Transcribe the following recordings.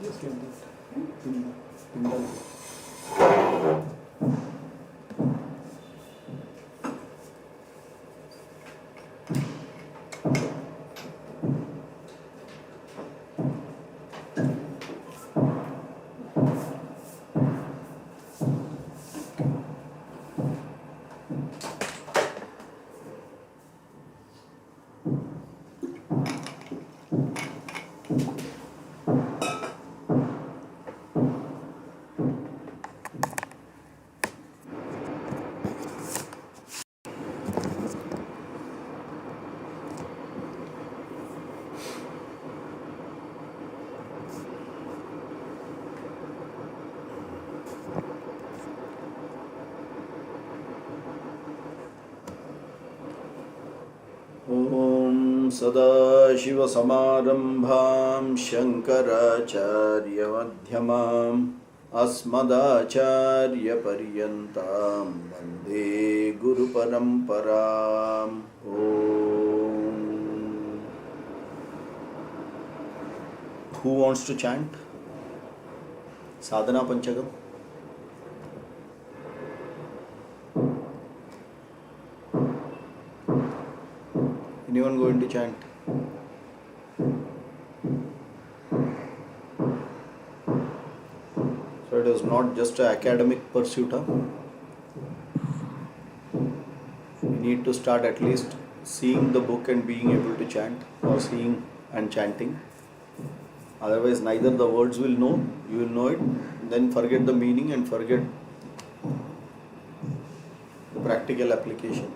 Just like that. Pinball. ॐ सदाशिवसमारम्भां शङ्कराचार्यमध्यमाम् अस्मदाचार्यपर्यन्तां वन्दे गुरुपरम्पराम्। ॐ Who wants to chant? Sadhana Panchagam. Anyone going to chant? So it is not just an academic pursuit. We need to start at least seeing the book and being able to chant, or seeing and chanting. Otherwise, neither the words will know, you will know it, then forget the meaning and forget the practical application.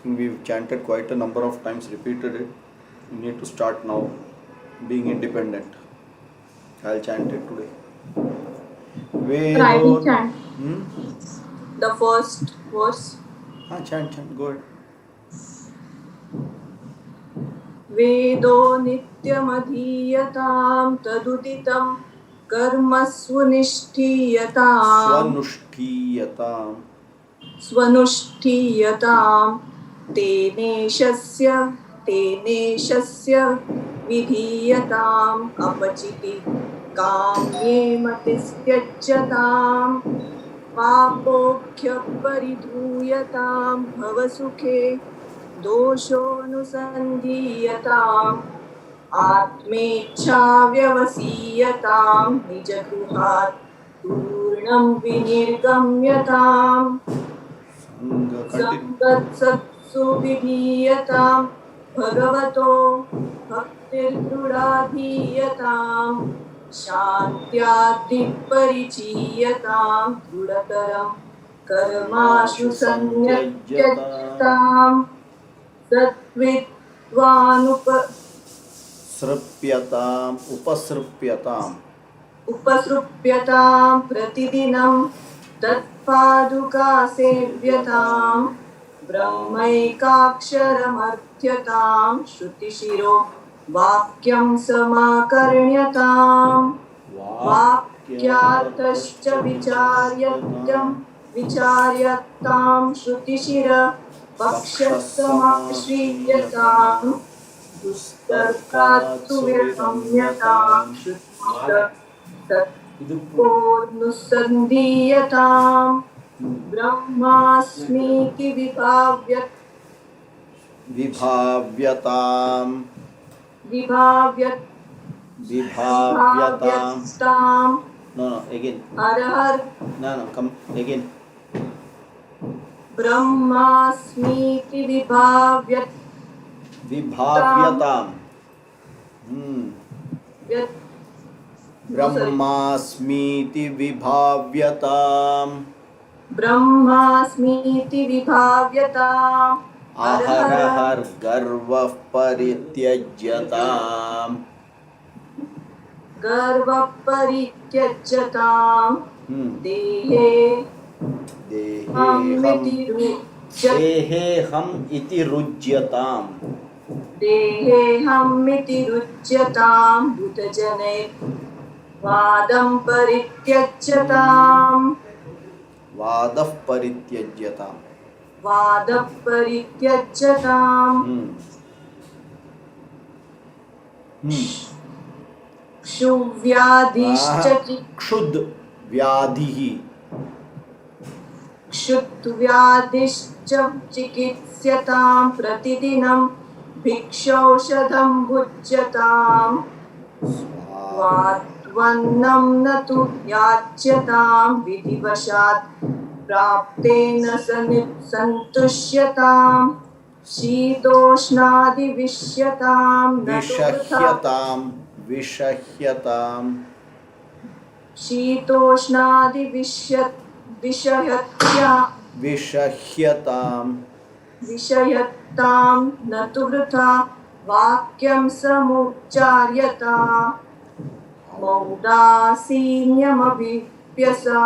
We've chanted quite a number of times, repeated it. We need to start now being independent. I'll chant it today. Try to chant. The first verse. Chant, go ahead. वेदो नित्यमधीयतां तदुदितं कर्म स्वनुष्ठीयतां तेनेशस्य विधीयताम् अपचिति काम्ये मतिस्त्यज्यतां पापोऽख्यपरिधूयतां भवसुखे दोषोऽनुसन्धीयताम् आत्मेच्छाव्यवसीयतां निजगृहात् पूर्णं विनिर्गम्यताम् संगत्सत्सु विधीयतां भगवतो भक्तिर्दृढाधीयतां शान्त्यादिपरिचीयतां दृढतरं कर्माशु संयज्यतां उपसृप्यतां प्रतिदिनं तत्पादुकासेव्यतां ब्रह्मैकाक्षरमर्थ्यतां श्रुतिशिरो वाक्यं समाकर्ण्यतां वाक्यार्थश्च विचार्यतां श्रुतिशिर पक्षसमाश्रीयतां दुस्तर्कात्सु विरम्यतां तत्पूर्णुसन्धीयतां ब्रह्मास्मीति विभाव्यतां No, again. No, come again. ब्रह्मास्मीति विभाव्यतां. ब्रह्मास्मीति विभाव्यताम् अहरहर गर्वः परित्यज्यताम् देहेऽहम् इति रुज्यताम् बुधजने वादं परित्यज्यताम् वादः परित्यज्यताम् क्षुव्याधिश्च क्षुद् व्याधिः क्षुद्व्याधिश्च चिकित्स्यतां प्रतिदिनं भिक्षौषधं भुज्यताम् वात्वन्नं न तु याच्यतां विधिवशात् प्राप्तेन सन्तुष्यतां शीतोष्णादिविष्यतां न तु वृथा विषह्यताम् विषयतां न तु वृथा वाक्यं समुच्चार्यता मौदासीन्यमभिप्यसा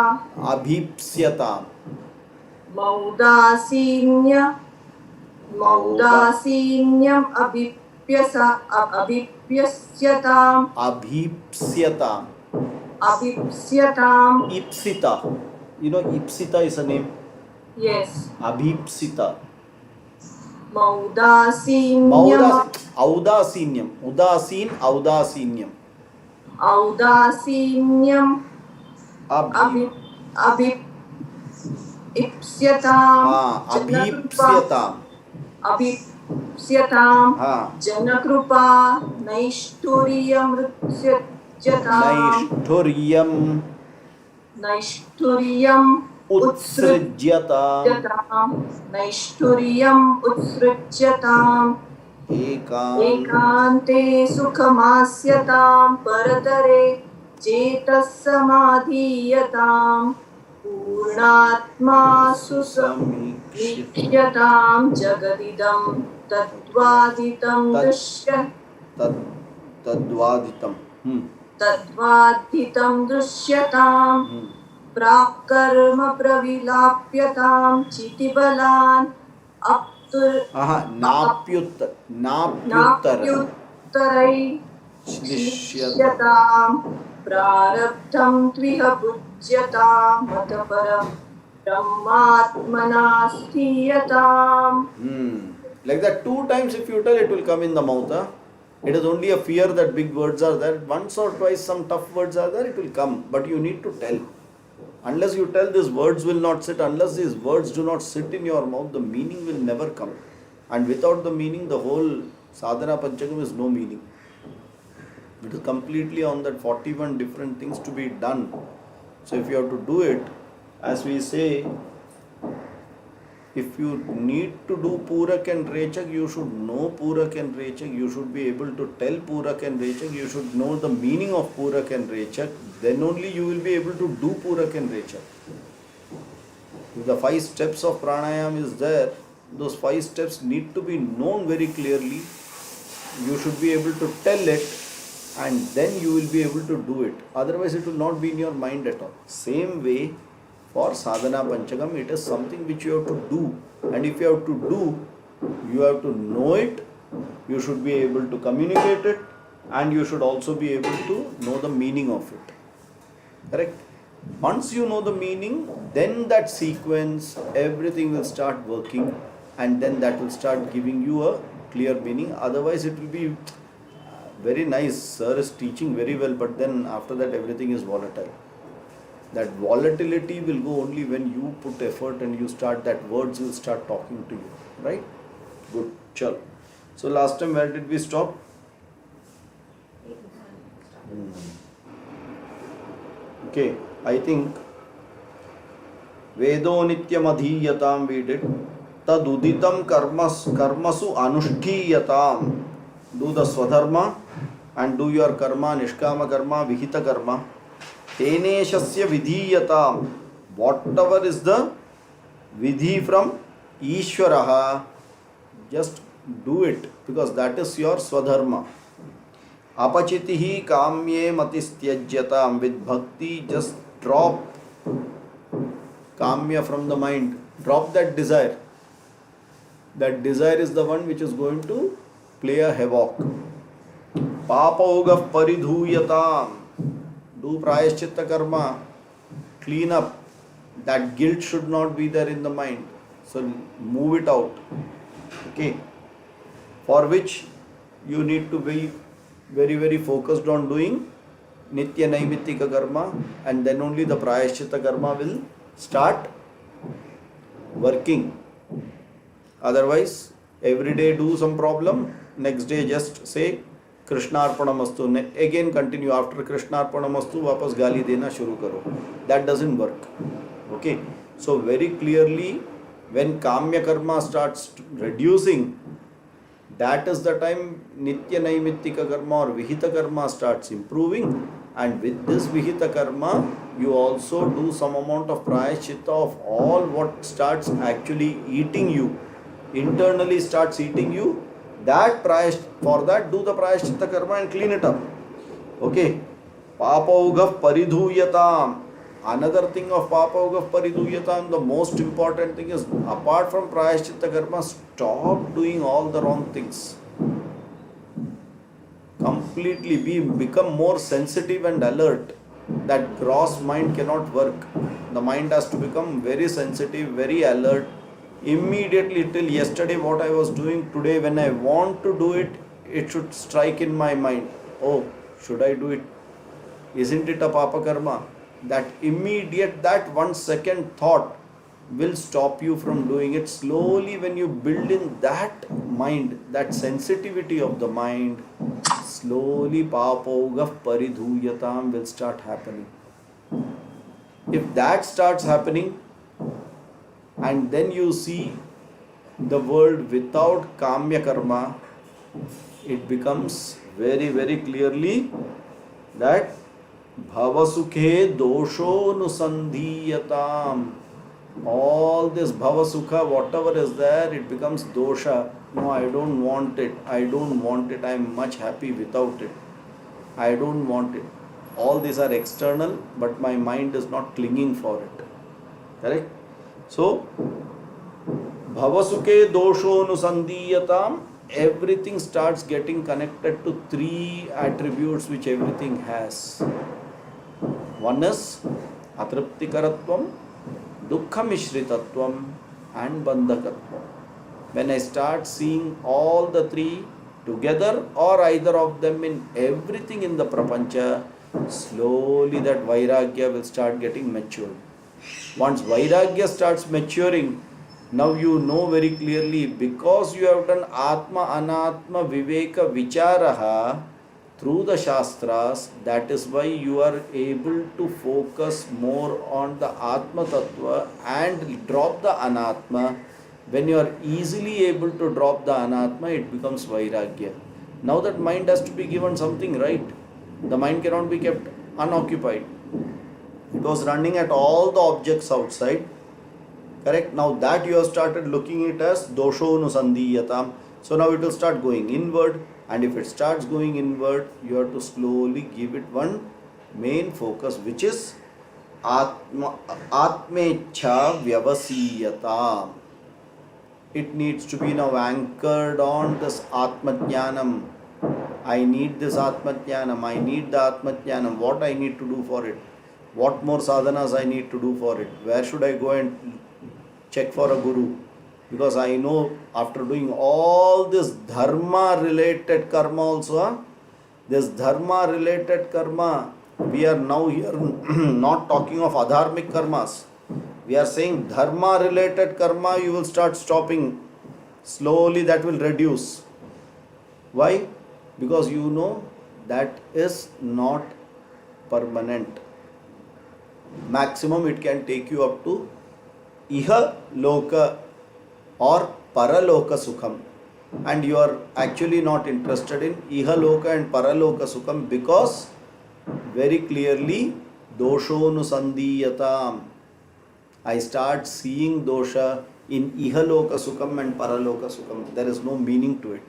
अभीप्स्यताम् मौदासीन्यम् अभिप्यस्यताम् ईप्सिता. You know, Ipsita is a name. Yes. Abhipsita. Audaसीन्यम्. Audaसीन्यम्. अभीप्स्यताम् जनकृपा नैष्ठुर्यम् उत्सृज्यताम् एकान्ते सुखमास्यतां परतरे चेतः समाधीयताम् पूर्णात्मा सुसमीक्ष्यतां जगदिदं तद्वादितं दृश्यताम् प्राक्कर्म प्रविलाप्यतां चितिबलान् नाप्युत्तरैश्यतां प्रारब्धं त्विह भुज्यतां मत परं ब्रह्मात्मना स्थीयताम्. Like that 2 times if you tell, it will come in the mouth. It is only a fear that big words are there. Once or twice some tough words are there, it will come. But you need to tell. Unless you tell, these words will not sit. Unless these words do not sit in your mouth, the meaning will never come. And without the meaning, the whole sadhana panchakam is no meaning. It is completely on that 41 different things to be done. So if you have to do it, as we say, if you need to do Purak and Rechak, you should know Purak and Rechak. You should be able to tell Purak and Rechak. You should know the meaning of Purak and Rechak. Then only you will be able to do Purak and Rechak. If the 5 steps of pranayam is there, those 5 steps need to be known very clearly. You should be able to tell it, and then you will be able to do it. Otherwise, it will not be in your mind at all. Same way, for sadhana panchakam, it is something which you have to do. And if you have to do, you have to know it, you should be able to communicate it, and you should also be able to know the meaning of it. Correct? Once you know the meaning, then that sequence, everything will start working, and then that will start giving you a clear meaning. Otherwise, it will be very nice. Sir is teaching very well, but then after that, everything is volatile. That volatility will go only when you put effort and you start, that words will start talking to you. Right? Good. Chal. So last time where did we stop? Okay. I think Vedo Nityam Adhiyatam we did. Taduditam karmasu anushtiyatam. Do the swadharma and do your karma, nishkama karma, vihita karma. Teneshasya vidhiyatam. Whatever is the vidhi from Ishwaraha, just do it, because that is your swadharma. Apachitihi kamye matistyajyatam. With bhakti, just drop kamya from the mind. Drop that desire. That desire is the one which is going to play a havoc. Papauga paridhuyatam. Do prayaschitta karma. Clean up. That guilt should not be there in the mind. So move it out. Okay. For which you need to be very, very focused on doing Nitya Naimittika karma, and then only the Prayaschitta karma will start working. Otherwise, every day do some problem, next day just say Krishnarpanamastu, again continue after Krishnarpanamastu, vapas gali dena shuru karo. That doesn't work. Okay, so very clearly, when Kamya karma starts reducing, that is the time Nitya Naimittika karma or Vihita karma starts improving, and with this Vihita karma, you also do some amount of Prayaschitta of all what starts actually eating you, internally starts eating you. That for that do the Prayaschitta karma and clean it up. Okay, Papaugah Paridhuyatam. Another thing of Papaugah Paridhuyatam, the most important thing is, apart from Prayaschitta karma, stop doing all the wrong things. Completely become more sensitive and alert. That gross mind cannot work. The mind has to become very sensitive, very alert. Immediately, till yesterday what I was doing, today when I want to do it, it should strike in my mind. Oh, should I do it? Isn't it a Papa karma? That immediate, that 1 second thought will stop you from doing it. Slowly, when you build in that mind, that sensitivity of the mind, slowly Papaugah Paridhuyatam will start happening. If that starts happening, and then you see the world without Kamya karma, it becomes very, very clearly that Bhavasukhe dosho nusandhiyatam. All this Bhavasukha, whatever is there, it becomes dosha. No, I don't want it. I don't want it. I am much happy without it. I don't want it. All these are external, but my mind is not clinging for it. Correct? So, Bhavasukhe dosho nusandhiyatam. Everything starts getting connected to 3 attributes which everything has. One is Atriptikaratvam, Dukkhamishritatvam, and Bandhakatvam. When I start seeing all the 3 together or either of them in everything in the Prapancha, slowly that Vairagya will start getting matured. Once Vairagya starts maturing, now you know very clearly, because you have done Atma Anatma Viveka Vicharaha through the Shastras, that is why you are able to focus more on the Atma Tattva and drop the Anatma. When you are easily able to drop the Anatma, it becomes Vairagya. Now that mind has to be given something, right? The mind cannot be kept unoccupied. It was running at all the objects outside. Correct? Now that you have started looking it as dosho nusandhiyatam. So now it will start going inward, and if it starts going inward, you have to slowly give it one main focus, which is Atmecha Vyavasiyatam. It needs to be now anchored on this Atmajnanam. I need this Atmajnanam. I need the Atmajnanam. What I need to do for it? What more sadhanas I need to do for it? Where should I go and check for a guru? Because I know after doing all this dharma related karma also, this dharma related karma, we are now here not talking of adharmic karmas. We are saying dharma related karma, you will start stopping. Slowly that will reduce. Why? Because you know that is not permanent. Maximum it can take you up to Iha Loka or Paraloka Sukham. And you are actually not interested in Iha Loka and Paraloka Sukham because very clearly Dosho Nusandhiyatam. I start seeing dosha in Ihaloka Sukham and Paraloka Sukham. There is no meaning to it.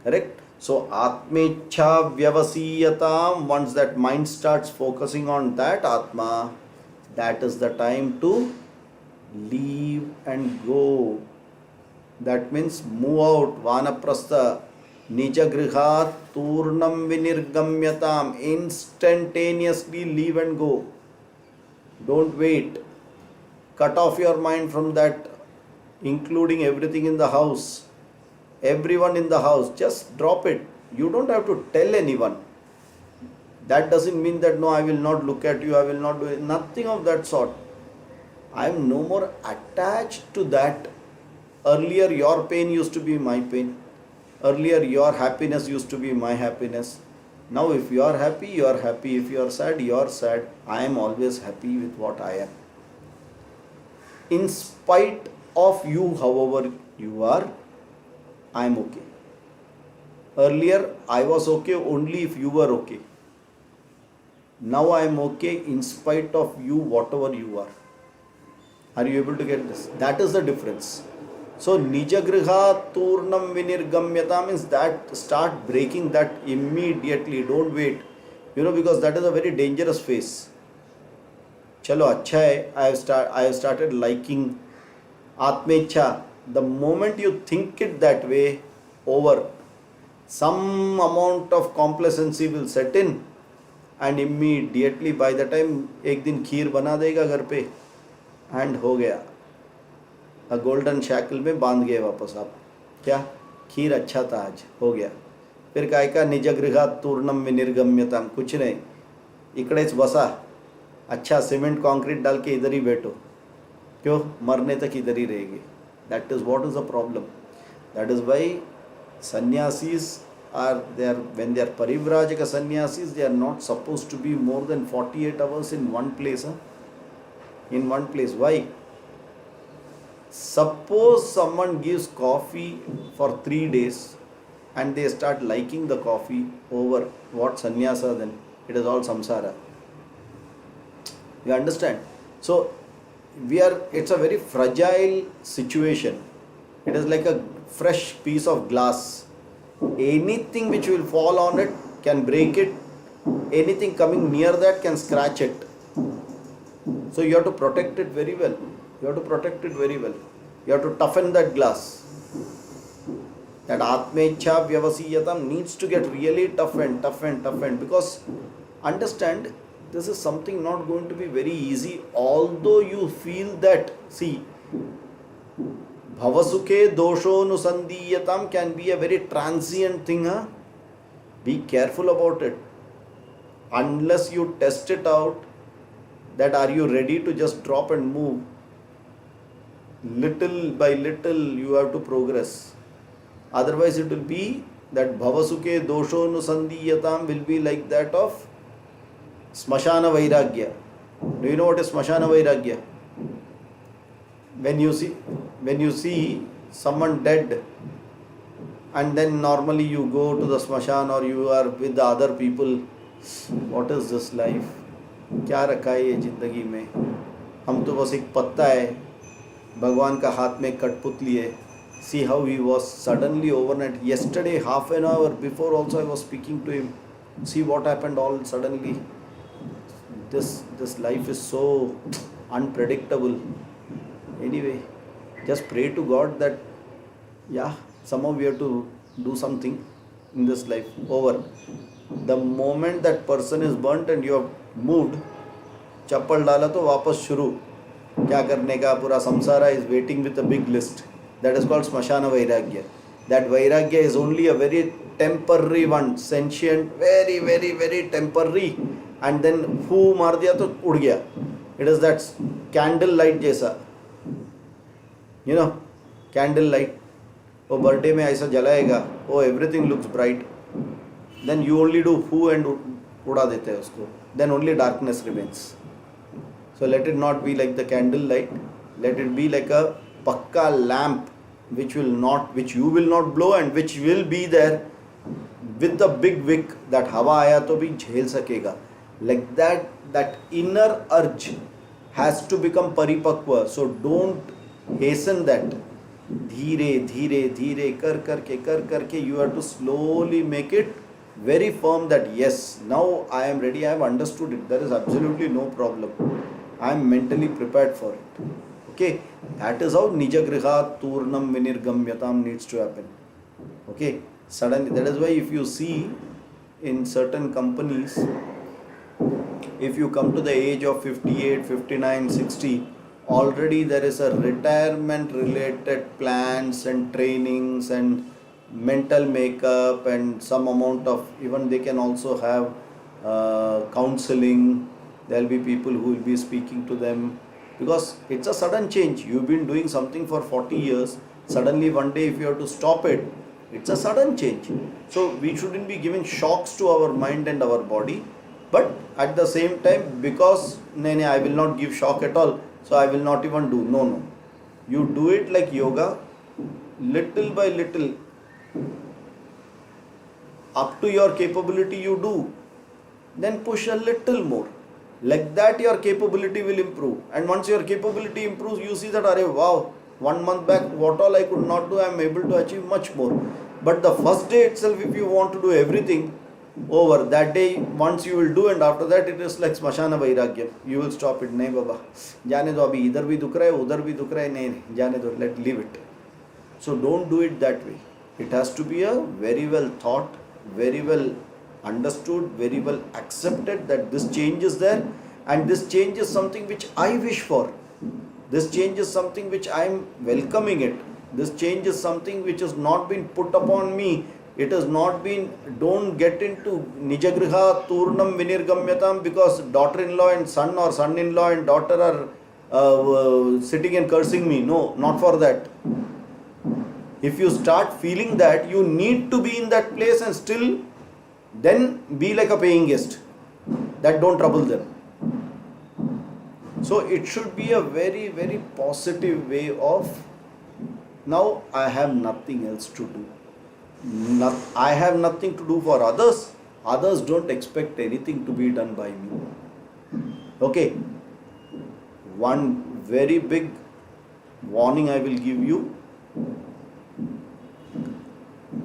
Correct? So Atmecha Vyavasiyatam, once that mind starts focusing on that Atma, that is the time to leave and go. That means move out, Vanaprastha, Nija Grihat Turnam Vinirgamyatam, instantaneously leave and go. Don't wait. Cut off your mind from that, including everything in the house. Everyone in the house, just drop it. You don't have to tell anyone. That doesn't mean that no, I will not look at you, I will not do it. Nothing of that sort. I am no more attached to that. Earlier, your pain used to be my pain. Earlier, your happiness used to be my happiness. Now, if you are happy, you are happy. If you are sad, you are sad. I am always happy with what I am. In spite of you, however you are, I am okay. Earlier, I was okay only if you were okay. Now I am okay in spite of you, whatever you are. Are you able to get this? That is the difference. So, Nijagriha Turnam Vinirgamyata means that start breaking that immediately. Don't wait. Because that is a very dangerous phase. Chalo, acha hai. I have started liking Atmecha. The moment you think it that way, over. Some amount of complacency will set in, and immediately by the time एक दिन खीर बना देगा घर पे, and हो गया. A golden shackle में बांध गए वापस आप. क्या खीर अच्छा था आज, हो गया. फिर काय का निजगृहात तूर्णम विनिर्गम्यताम, कुछ नहीं, इकड़ेच बसा. अच्छा सीमेंट कंक्रीट डाल के इधर ही बैठो. क्यों? मरने तक इधर ही रहेगी. That is what is the problem. That is why sannyasis are there. When they are parivrajaka sannyasis, they are not supposed to be more than 48 hours in one place. In one place. Why? Suppose someone gives coffee for 3 days and they start liking the coffee over. What sannyasa then? It is all samsara. You understand? So it's a very fragile situation. It is like a fresh piece of glass. Anything which will fall on it can break it. Anything coming near that can scratch it. So you have to protect it very well. You have to toughen that glass. That Atmecha Vyavasiyatam needs to get really toughened. Because understand, this is something not going to be very easy. Although you feel that, see, Bhavasuke dosho nusandiyatam can be a very transient thing. Be careful about it. Unless you test it out, that are you ready to just drop and move? Little by little you have to progress. Otherwise it will be that Bhavasuke dosho nusandiyatam will be like that of Smashana Vairagya. Do you know what is Smashana Vairagya? When you see someone dead, and then normally you go to the Smashan or you are with the other people, what is this life? क्या रखा है ये जिंदगी में? हम तो बस एक पत्ता है, भगवान का हाथ में कठपुतली है. See how he was suddenly overnight. Yesterday, half an hour before also I was speaking to him. See what happened all suddenly. This life is so unpredictable. Anyway, just pray to God that somehow we have to do something in this life. Over. The moment that person is burnt and you have moved, चप्पल डाला तो वापस शुरू. क्या करने का? पूरा samsara is waiting with a big list. That is called Smashana Vairagya. That Vairagya is only a very temporary one, sentient, very, very, very temporary. And then फू मार दिया तो उड़ गया. It is that candle light जैसा. Candle light. वो birthday में ऐसा जलाएगा, everything looks bright. Then you only do foo and उड़ा देते हैं उसको. Then only darkness remains. So let it not be like the candle light. Let it be like a pakka lamp which you will not blow and which will be there with the big wick that हवा आया तो भी झेल सकेगा. Like that inner urge has to become paripakwa. So don't hasten that. धीरे धीरे कर करके you have to slowly make it very firm that yes, now I am ready, I have understood it. There is absolutely no problem. I am mentally prepared for it. Okay, that is how Nijagriha Turnam Vinirgamyatam needs to happen. Okay, suddenly, that is why if you see in certain companies, if you come to the age of 58, 59, 60, already there is a retirement related plans and trainings and mental makeup and some amount of, even they can also have counseling. There will be people who will be speaking to them, because it's a sudden change. You've been doing something for 40 years. Suddenly one day if you have to stop it, it's a sudden change. So we shouldn't be giving shocks to our mind and our body. But at the same time, because I will not give shock at all, so I will not even do. No. You do it like yoga, little by little, up to your capability you do. Then push a little more. Like that your capability will improve. And once your capability improves, you see that, wow, 1 month back, what all I could not do, I am able to achieve much more. But the first day itself, if you want to do everything, over that day, once you will do, and after that it is like smashana vairagyam. You will stop it. Nahi baba, जाने दो अभी इधर भी दुख रहा है उधर भी दुख रहा है, नहीं जाने दो, let leave it. So don't do it that way. It has to be a very well thought, very well understood, very well accepted that this change is there, and this change is something which I wish for. This change is something which I am welcoming it. This change is something which has not been put upon me. It has not been, don't get into nijagriha turnam vinirgamyatam because daughter-in-law and son, or son-in-law and daughter are sitting and cursing me. No, not for that. If you start feeling that you need to be in that place and still, then be like a paying guest. That don't trouble them. So it should be a very, very positive way of, now I have nothing else to do. I have nothing to do for others. Others don't expect anything to be done by me. Okay. One very big warning I will give you.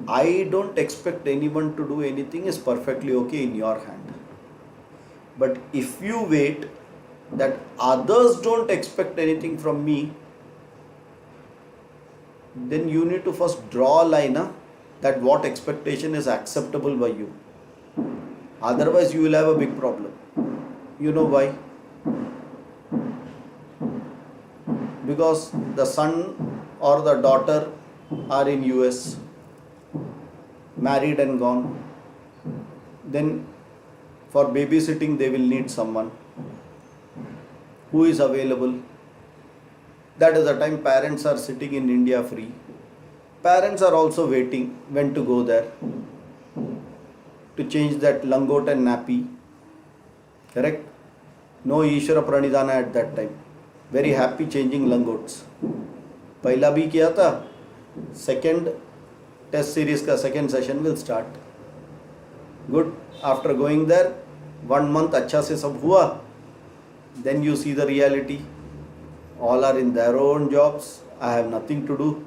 I don't expect anyone to do anything is perfectly okay in your hand. But if you wait that others don't expect anything from me, then you need to first draw a line that what expectation is acceptable by you. Otherwise you will have a big problem. You know why? Because the son or the daughter are in US, married and gone. Then for babysitting they will need someone who is available. That is the time parents are sitting in India free. Parents are also waiting when to go there to change that langot and nappy. Correct? No Ishvara Pranidhana at that time. Very happy changing langots. Pahila bhi kiya tha. Second test series ka second session will start. Good. After going there, 1 month अच्छा से सब हुआ. Then you see the reality. All are in their own jobs. I have nothing to do.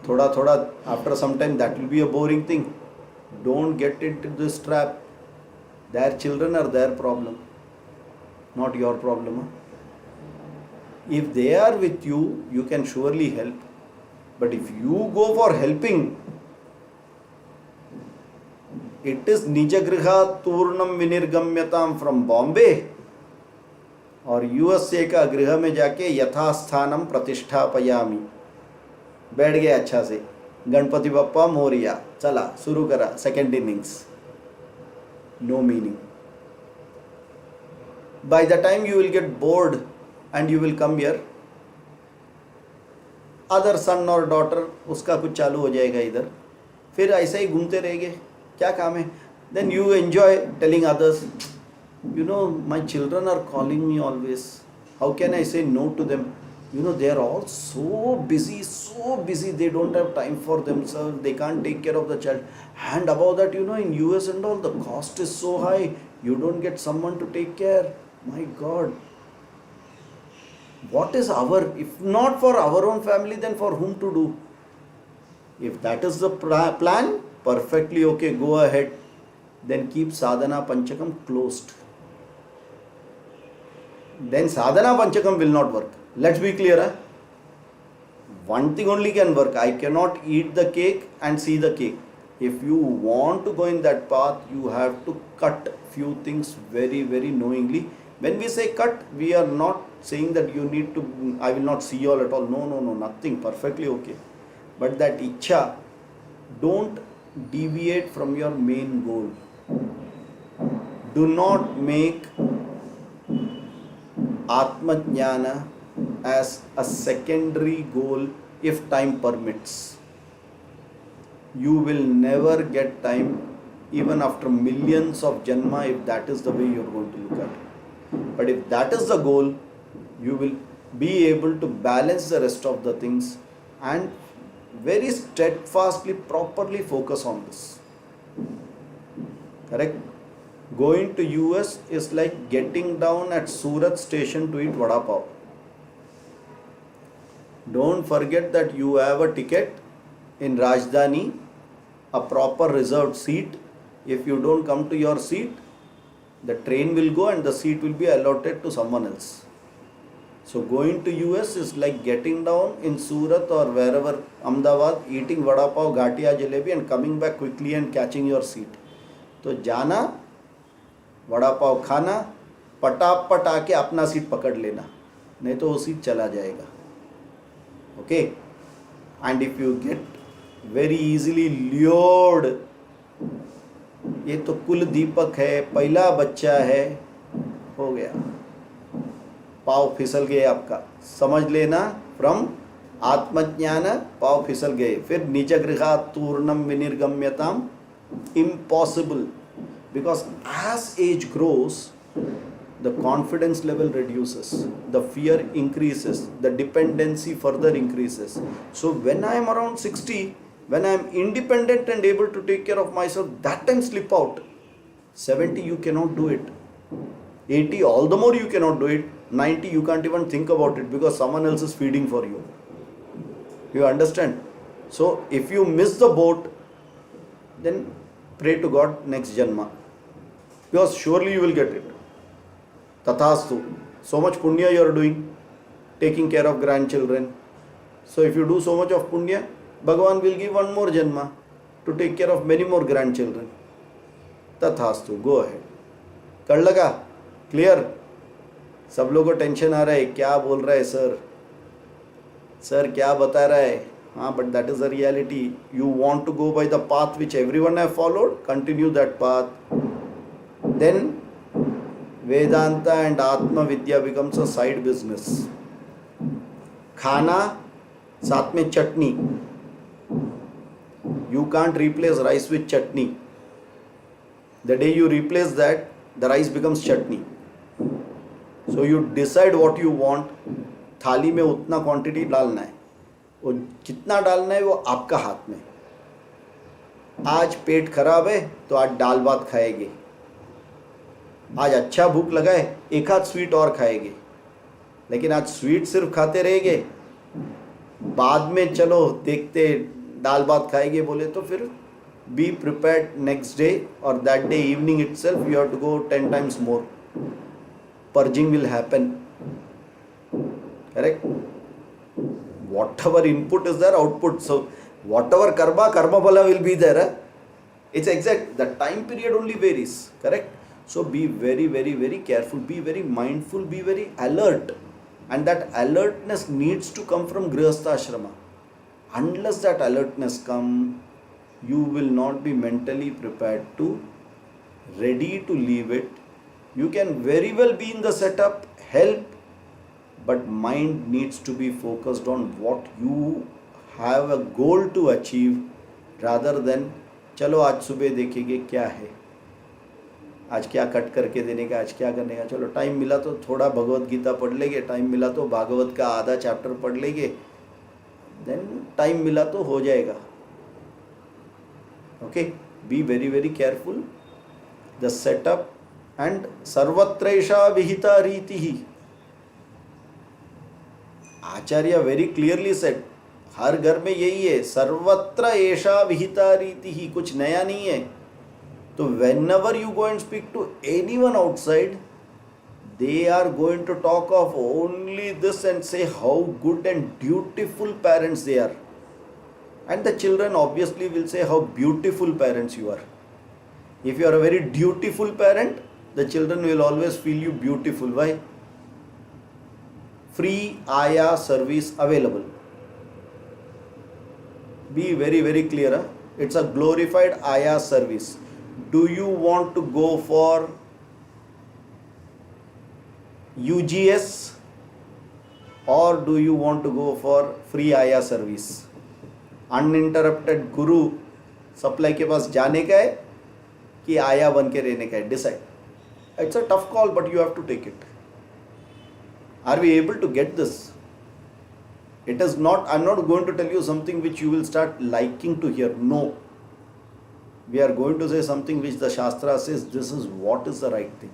Thoda, after some time that will be a boring thing. Don't get into this trap. Their children are their problem, not your problem. If they are with you, you can surely help. But if you go for helping, it is Nijagriha Turnam Vinirgamyatam from Bombay और USA का गृह में जाके यथास्थानम प्रतिष्ठापयामि. बैठ गया अच्छा से, गणपति बप्पा मोरिया, चला शुरू करा second innings. No meaning. By the time you will get bored and you will come here, other son or daughter उसका कुछ चालू हो जाएगा इधर, फिर ऐसे ही घूमते रहेंगे, क्या काम है. Then you enjoy telling others, you know, my children are calling me always. How can I say no to them? You know, they are all so busy, they don't have time for themselves, they can't take care of the child. And above that, you know, in US and all, the cost is so high, you don't get someone to take care. My God. What is if not for our own family, then for whom to do? If that is the plan, perfectly okay, go ahead. Then keep sadhana panchakam closed. Then sadhana panchakam will not work. Let's be clear. One thing only can work. I cannot eat the cake and see the cake. If you want to go in that path, you have to cut few things very, very knowingly. When we say cut, we are not saying that you need to, I will not see you all at all. No, nothing. Perfectly okay. But that ichha, don't deviate from your main goal. Do not make Atma Jnana as a secondary goal if time permits. You will never get time even after millions of janma if that is the way you are going to look at it. But if that is the goal, you will be able to balance the rest of the things and very steadfastly, properly focus on this. Correct? Going to US is like getting down at Surat station to eat vada pav. Don't forget that you have a ticket in Rajdhani, a proper reserved seat. If you don't come to your seat, the train will go and the seat will be allotted to someone else. So going to US is like getting down in Surat or wherever, Ahmedabad, eating vada pav, ghatia, jalebi and coming back quickly and catching your seat. तो जाना, वड़ा पाव खाना, पटापट आके अपना seat पकड़ लेना, नहीं तो वो सीट चला जाएगा. Okay, and if you get very easily lured, ये तो कुल दीपक है, पहला बच्चा है, हो गया, पाव फिसल गए आपका, समझ लेना. फ्रॉम आत्मज्ञान पाव फिसल गए. फिर निज गृहा तूर्णम विनिर्गम्यताम, impossible, because as age grows the confidence level reduces, the fear increases, the dependency further increases. So when I am around 60, when I am independent and able to take care of myself, that time slip out. 70 you cannot do it, 80 all the more you cannot do it, 90 you can't even think about it because someone else is feeding for you. You understand? So if you miss the boat, then pray to God next janma, because surely you will get it. Tathastu. So much punya you are doing, taking care of grandchildren. So if you do so much of punya, Bhagavan will give one more janma to take care of many more grandchildren. Tathastu. Go ahead. कर लगा? Clear? सब लोगों को tension आ रहा है, क्या बोल रहा है सर, सर क्या बता रहा है. हाँ, but that is the reality. You want to go by the path which everyone have followed, continue that path. Then Vedanta and Atma Vidya becomes a side business. खाना साथ में चटनी. You can't replace rice with chutney. The day you replace that, the rice becomes chutney. So you decide what you want. थाली में उतना quantity डालना है, वो कितना डालना है वो आपका हाथ में. आज पेट खराब है तो आज दाल भात खाएंगे, आज अच्छा भूख लगा है एक आध स्वीट और खाएंगे, लेकिन आज स्वीट सिर्फ खाते रहेंगे, बाद में चलो देखते दाल भात खाएंगे बोले तो फिर बी प्रिपेयर्ड नेक्स्ट डे और that day evening itself you have to go 10 times more. Purging will happen. Correct? Whatever input is there, output. So whatever karma phala will be there. It's exact. The time period only varies. Correct? So be very, very, very careful. Be very mindful. Be very alert. And that alertness needs to come from Grihastha Ashrama. Unless that alertness come, you will not be mentally prepared to, ready to leave it. You can very well be in the setup, help, but mind needs to be focused on what you have a goal to achieve rather than चलो आज सुबह देखेंगे क्या है, आज क्या cut करके देने का, आज क्या करने का, चलो टाइम मिला तो थोड़ा भगवत गीता पढ़ लेंगे, टाइम मिला तो भागवत का आधा चैप्टर पढ़ लेंगे, देन टाइम मिला तो हो जाएगा. Okay, be very very careful. The setup and सर्वत्रैषा विहिता रीति ही. आचार्य वेरी क्लियरली सेड, हर घर में यही है, सर्वत्र ऐशा विहिता रीति ही, कुछ नया नहीं है. तो whenever you go and speak to anyone outside, they are going to talk of only this and say how good and dutiful parents they are. And the children obviously will say how beautiful parents you are. If you are a very dutiful parent, the children will always feel you beautiful. Why? Free Aya service available. Be very, very clear. It's a glorified Aya service. Do you want to go for UGS, or do you want to go for free आया service? Uninterrupted गुरु supply के पास जाने का है कि आया बन के रहने का है? Decide. It's a tough call but you have to take it. Are we able to get this? It is not, I'm not going to tell you something which you will start liking to hear. No. We are going to say something which the Shastra says this is what is the right thing.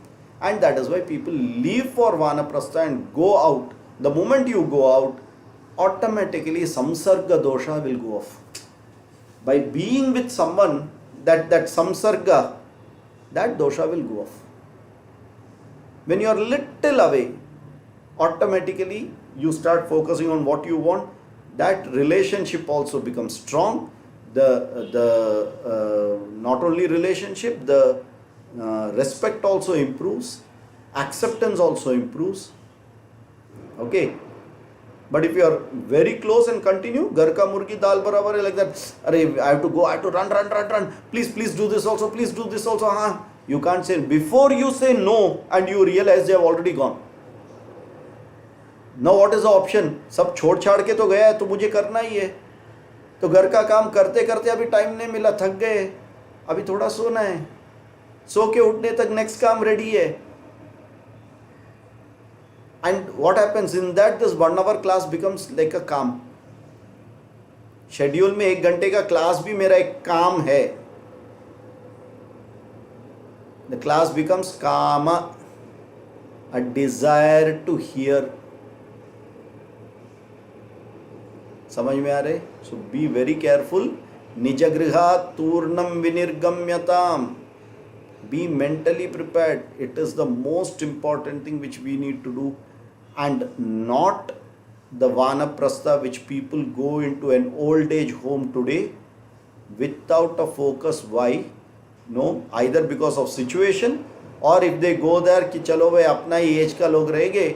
And that is why people leave for Vanaprastha and go out. The moment you go out, automatically samsarga dosha will go off. By being with someone, that samsarga, that dosha will go off. When you are little away, automatically you start focusing on what you want. That relationship also becomes strong. Not only relationship, the respect also improves, acceptance also improves. Okay. But if you are very close and continue, घर का मुर्गी दाल बराबर है, like that, अरे I have to go, I have to run, please do this also, please do this also. You can't say, before you say no and you realize they have already gone. Now what is the option? सब छोड़ छाड़ के तो गया है, तो मुझे करना ही है. तो घर का काम करते करते अभी टाइम नहीं मिला, थक गए, अभी थोड़ा सोना है, सो के उठने तक नेक्स्ट काम रेडी है. And what happens in that, this 1 hour class becomes like a काम. शेड्यूल में 1 घंटे का क्लास भी मेरा एक काम है. The class becomes kama, a desire to hear. समझ में आ रहे? So be very careful. निजगृहात् तूर्णम विनिर्गम्यताम. Be mentally prepared. It is the most important thing which we need to do, and not the vanaprastha which people go into an old age home today without a focus. Why? No, either because of situation, or if they go there कि चलो भाई अपना ही as का लोग रहेंगे,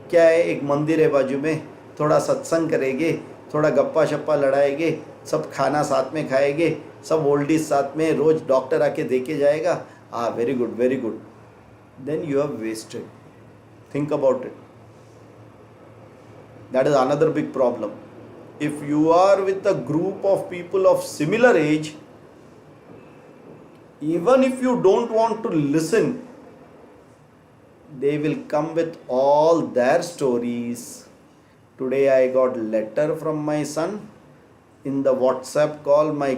क्या है, एक मंदिर है बाजू में, थोड़ा सत्संग करेंगे, थोड़ा गप्पा शप्पा लड़ाएंगे, सब खाना साथ में खाएंगे, सब ओल्डीज साथ में, रोज डॉक्टर आके देके जाएगा. Very good, very good. Then you have wasted. Think about it. That is another big problem. If you are with a group of people of similar age, even if you don't want to listen, they will come with all their stories. Today I got letter from my son. In the WhatsApp call, my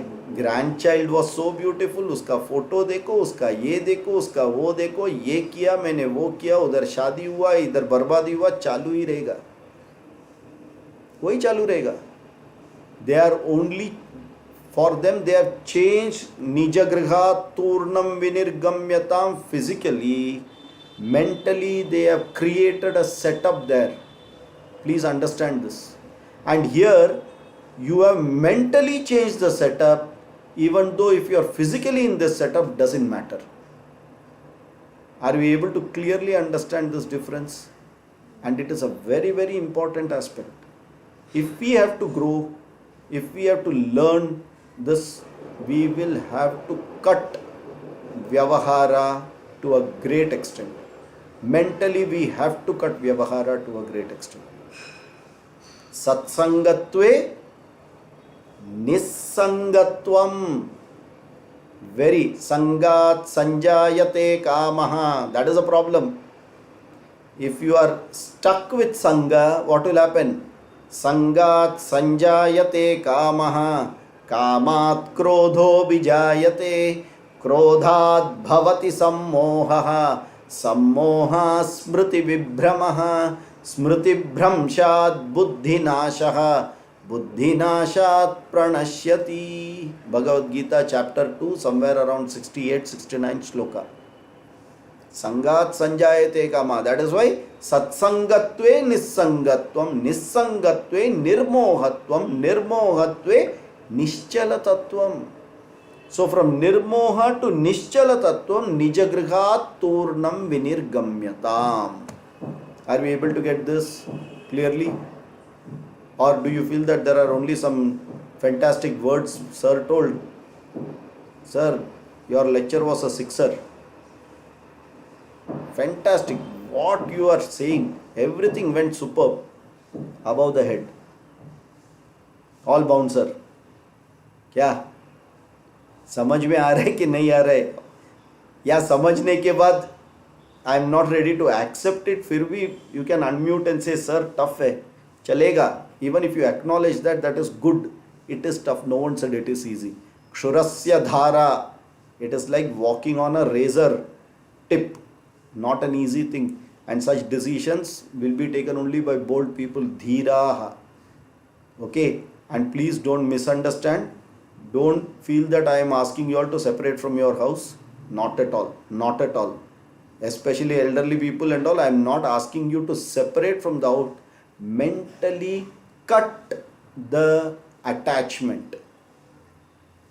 grandchild was so beautiful. उसका photo देखो, उसका ये देखो, उसका वो देखो, ये किया मैंने, वो किया, उधर शादी हुआ, इधर बर्बादी हुआ. चालू ही रहेगा, वही चालू रहेगा. They are only, for them they have changed nijagrihat turnam vinirgamyatam. Physically, mentally they have created a setup there. Please understand this. And here you have mentally changed the setup, even though if you are physically in this setup, doesn't matter. Are we able to clearly understand this difference? And it is a very, very important aspect. If we have to grow, if we have to learn this, we will have to cut vyavahara to a great extent. Mentally we have to cut vyavahara to a great extent. Satsangatve nissangatvam. Very sangat sanjayate kamaha. That is a problem. If you are stuck with sangha, what will happen? Sangat sanjayate kamaha. कामात् क्रोधो विजायते, क्रोधात् भवति सम्मोहः, सम्मोहात् स्मृतिविभ्रमः, स्मृतिभ्रंशात् बुद्धिनाशः, बुद्धिनाशात् प्रणश्यति. Bhagavad Gita chapter 2, somewhere around 68-69 shloka. संगात संजायते कामा. That is why सत्संगत्वे निस्संगत्वम, निस्संगत्वे निर्मोहत्वम, निर्मोहत्वे निश्चल तत्वम. So from nirmoha to nischala tattvam, nijagrihat turnam vinirgamyatam. Are we able to get this clearly? Or do you feel that there are only some fantastic words sir told? Sir, your lecture was a sixer. Fantastic. what you are saying, everything went superb, above the head. All bouncer. क्या समझ में आ रहा है कि नहीं आ रहा है, या समझने के बाद I am not ready to accept it, फिर भी you can unmute and say sir tough है, चलेगा. Even if you acknowledge that, that is good. It is tough, no one said it is easy. क्षुरस्य धारा, it is like walking on a razor tip, not an easy thing, and such decisions will be taken only by bold people. Dhiraha. Okay, and please don't misunderstand, don't feel that I am asking you all to separate from your house. Not at all, not at all. Especially elderly people and all, I am not asking you to separate from the house. Mentally cut the attachment,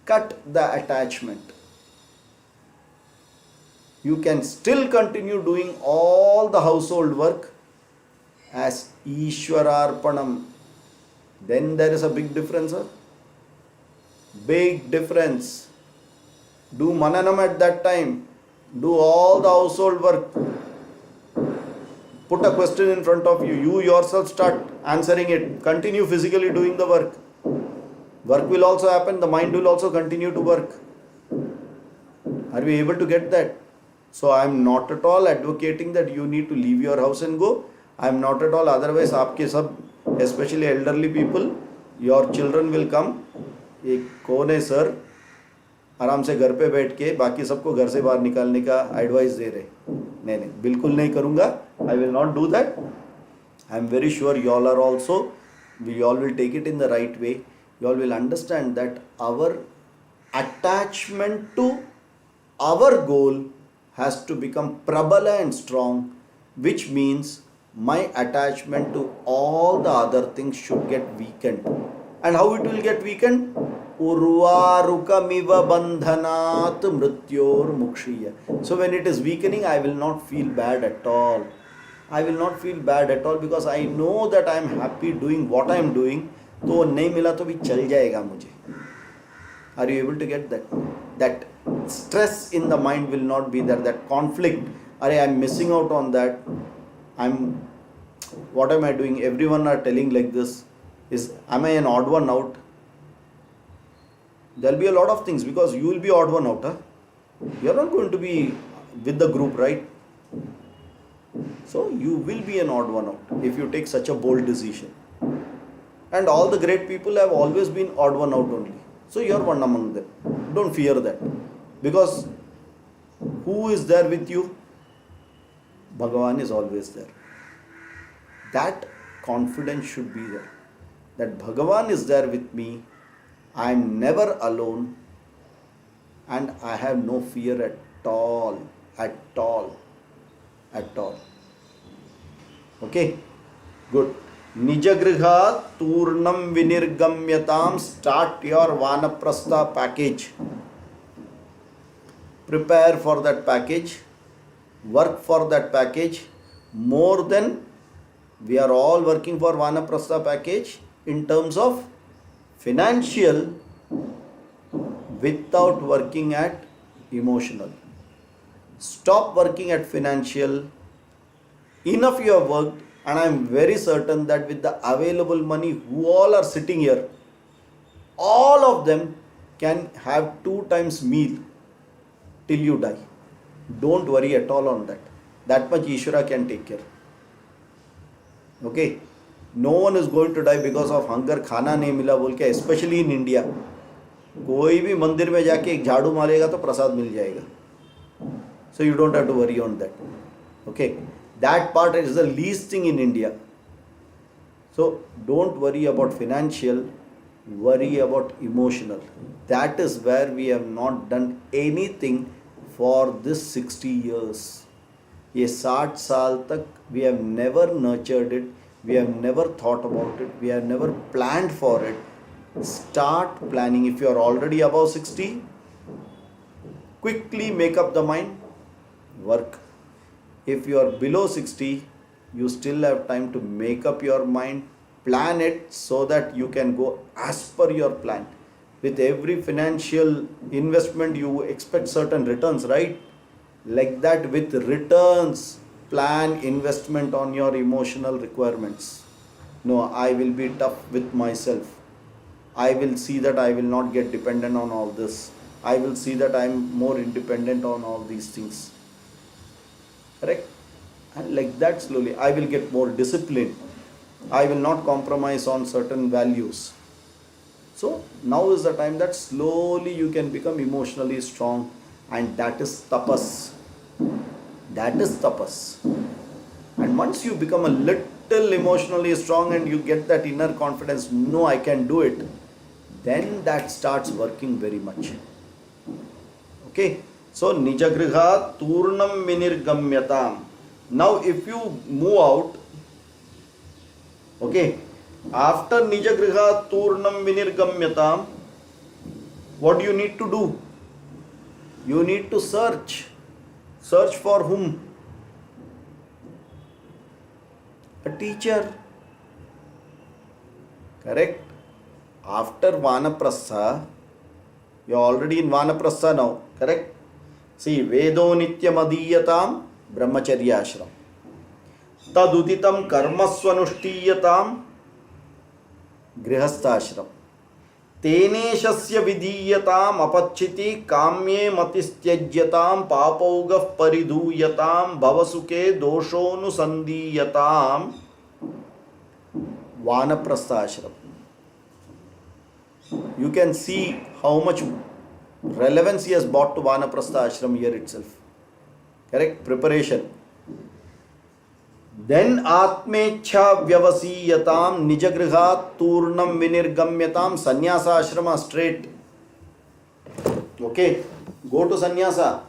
cut the attachment. You can still continue doing all the household work as Ishwararpanam. Then there is a big difference, sir. Big difference. Do Mananam at that time. Do all the household work. Put a question in front of you. You yourself start answering it. Continue physically doing the work. Work will also happen. The mind will also continue to work. Are we able to get that? So I am not at all advocating that you need to leave your house and go. I am not at all. Otherwise, आपके सब, especially elderly people, your children will come. एक कौन है sir, आराम से घर पे बैठ के बाकी सबको घर से बाहर निकालने का एडवाइस दे रहे. नहीं नहीं, बिल्कुल नहीं करूँगा. I will not do that. I am very sure you all are also. We all will take it in the right way. You all will understand that our attachment to our goal has to become prabala and strong, which means my attachment to all the other things should get weakened. And how it will get weakened? Urvarukamiva bandhanat mrityor mukshiya. So when it is weakening, I will not feel bad at all. I will not feel bad at all because I know that I am happy doing what I am doing. तो नहीं मिला तो भी चल जाएगा मुझे. Are you able to get that? That stress in the mind will not be there. That conflict, I am missing out on that. What am I doing? Everyone are telling like this. Am I an odd one out? There will be a lot of things because you will be odd one out. Huh? You are not going to be with the group, right? So you will be an odd one out if you take such a bold decision. And all the great people have always been odd one out only. So you are one among them. Don't fear that. Because who is there with you? Bhagavan is always there. That confidence should be there. That Bhagavan is there with me. I am never alone. And I have no fear at all. At all. At all. Okay? Good. Nijagriha Turnam Vinirgamyatam. Start your Vanaprastha package. Prepare for that package. Work for that package. More than we are all working for Vanaprastha package in terms of financial without working at emotional. Stop working at financial. Enough you have worked. And I am very certain that with the available money, who all are sitting here, all of them can have 2 times meal till you die. Don't worry at all on that. That much Ishvara can take care. Okay? No one is going to die because of hunger, खाना नहीं मिला बोल के, especially in India. कोई भी मंदिर में जाके एक झाड़ू मारेगा तो प्रसाद मिल जाएगा. So you don't have to worry on that. Okay? That part is the least thing in India. So don't worry about financial, worry about emotional. That is where we have not done anything for this 60 years. ये 60 साल तक we have never nurtured it, we have never thought about it, we have never planned for it. Start planning. If you are already above 60, quickly make up the mind, work. If you are below 60, you still have time to make up your mind, plan it so that you can go as per your plan. With every financial investment, you expect certain returns, right? Like that with returns. plan investment on your emotional requirements. No, I will be tough with myself. I will see that I will not get dependent on all this. I will see that I am more independent on all these things. Correct? And like that, slowly I will get more disciplined. I will not compromise on certain values. So now is the time that slowly you can become emotionally strong, and that is tapas. That is tapas. And once you become a little emotionally strong and you get that inner confidence, no, I can do it, then that starts working very much. Okay, so Nijagriha Turnam Vinirgamyatam. Now, if you move out, okay, after Nijagriha Turnam Vinirgamyatam, what do you need to do? You need to search. Search for whom? A teacher. Correct? After Vanaprastha, you are already in Vanaprastha now. Correct? See, Vedo Nityam Adiyatam Brahmacharya Ashram. Taduditam Karmaswanushtiyatam Grihastha Ashram. Teneshasya Vidhiyatam Apachiti Kamye Matistyajyatam Papaugah Paridhuyatam Bhavasuke Doshonu Sandhiyatam Vanaprastha Ashram. You can see how much relevance he has brought to Vanaprastha Ashram here itself. Correct? Preparation. Then Atmecha Vyavasiyatam Nijagriha Turnam Vinirgamyatam Sannyasa Ashrama straight. Okay? Go to Sannyasa.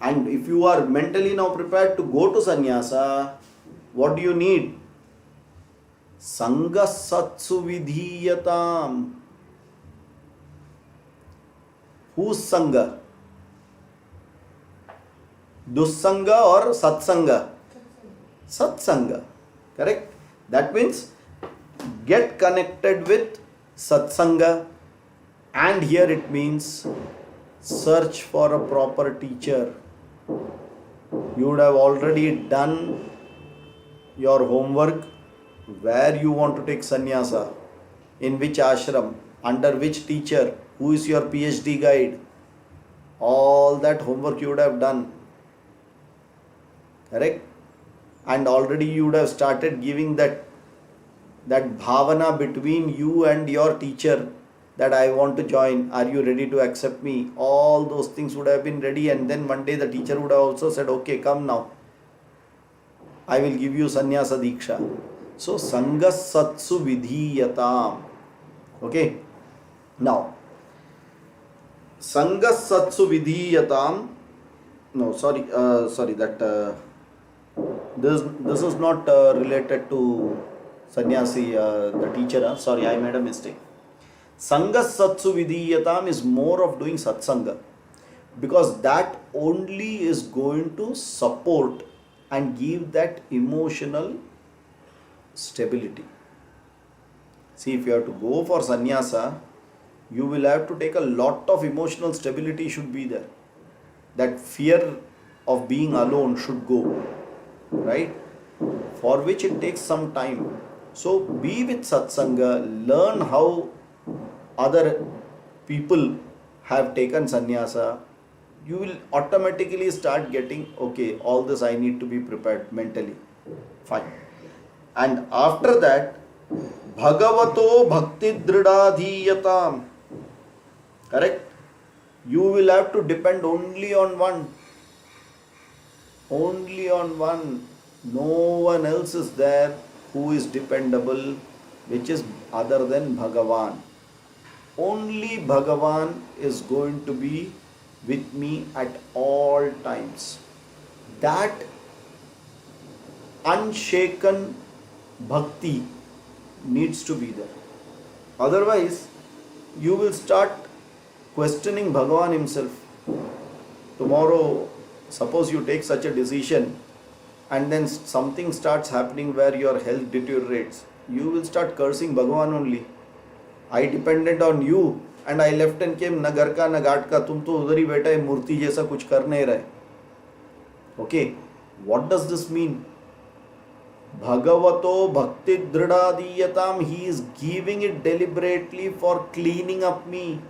And if you are mentally now prepared to go to Sannyasa, what do you need? Sangha Satsu Vidhiyatam. Whose Sangha? Dussanga or Satsanga? Satsanga. Correct? That means get connected with Satsanga, and here it means search for a proper teacher. You would have already done your homework. Where you want to take sannyasa, in which ashram, under which teacher, who is your PhD guide, all that homework you would have done. Correct? And already you would have started giving that bhavana between you and your teacher, that I want to join, are you ready to accept me? All those things would have been ready, and then one day the teacher would have also said, okay, come now, I will give you sannyasa diksha. So, Sangha Satsu Vidhiyatam. Okay. Now, Sangha Satsu Vidhiyatam. No, sorry, this is not related to sannyasi, the teacher. Sorry, I made a mistake. Sangha Satsu Vidhiyatam is more of doing satsanga, because that only is going to support and give that emotional stability. See, if you have to go for sannyasa, you will have to take a lot of emotional stability should be there. That fear of being alone should go, right? For which it takes some time. So be with satsanga, learn how other people have taken sannyasa. You will automatically start getting, okay, all this I need to be prepared mentally. Fine. And after that, Bhagavato Bhakti Dridadhiyatam. Correct? You will have to depend only on one. Only on one. No one else is there who is dependable, which is other than Bhagavan. Only Bhagavan is going to be with me at all times. That unshaken bhakti needs to be there. Otherwise, you will start questioning Bhagavan himself. Tomorrow, suppose you take such a decision and then something starts happening where your health deteriorates. You will start cursing Bhagavan only. I depended on you and I left and came, na gar ka na ghat ka, tum to udhar hi बैठा है मूर्ति जैसा कुछ कर नहीं रहे. Okay. What does this mean? Bhagavato bhakti dridadiyatam. He is giving it deliberately for cleaning up me.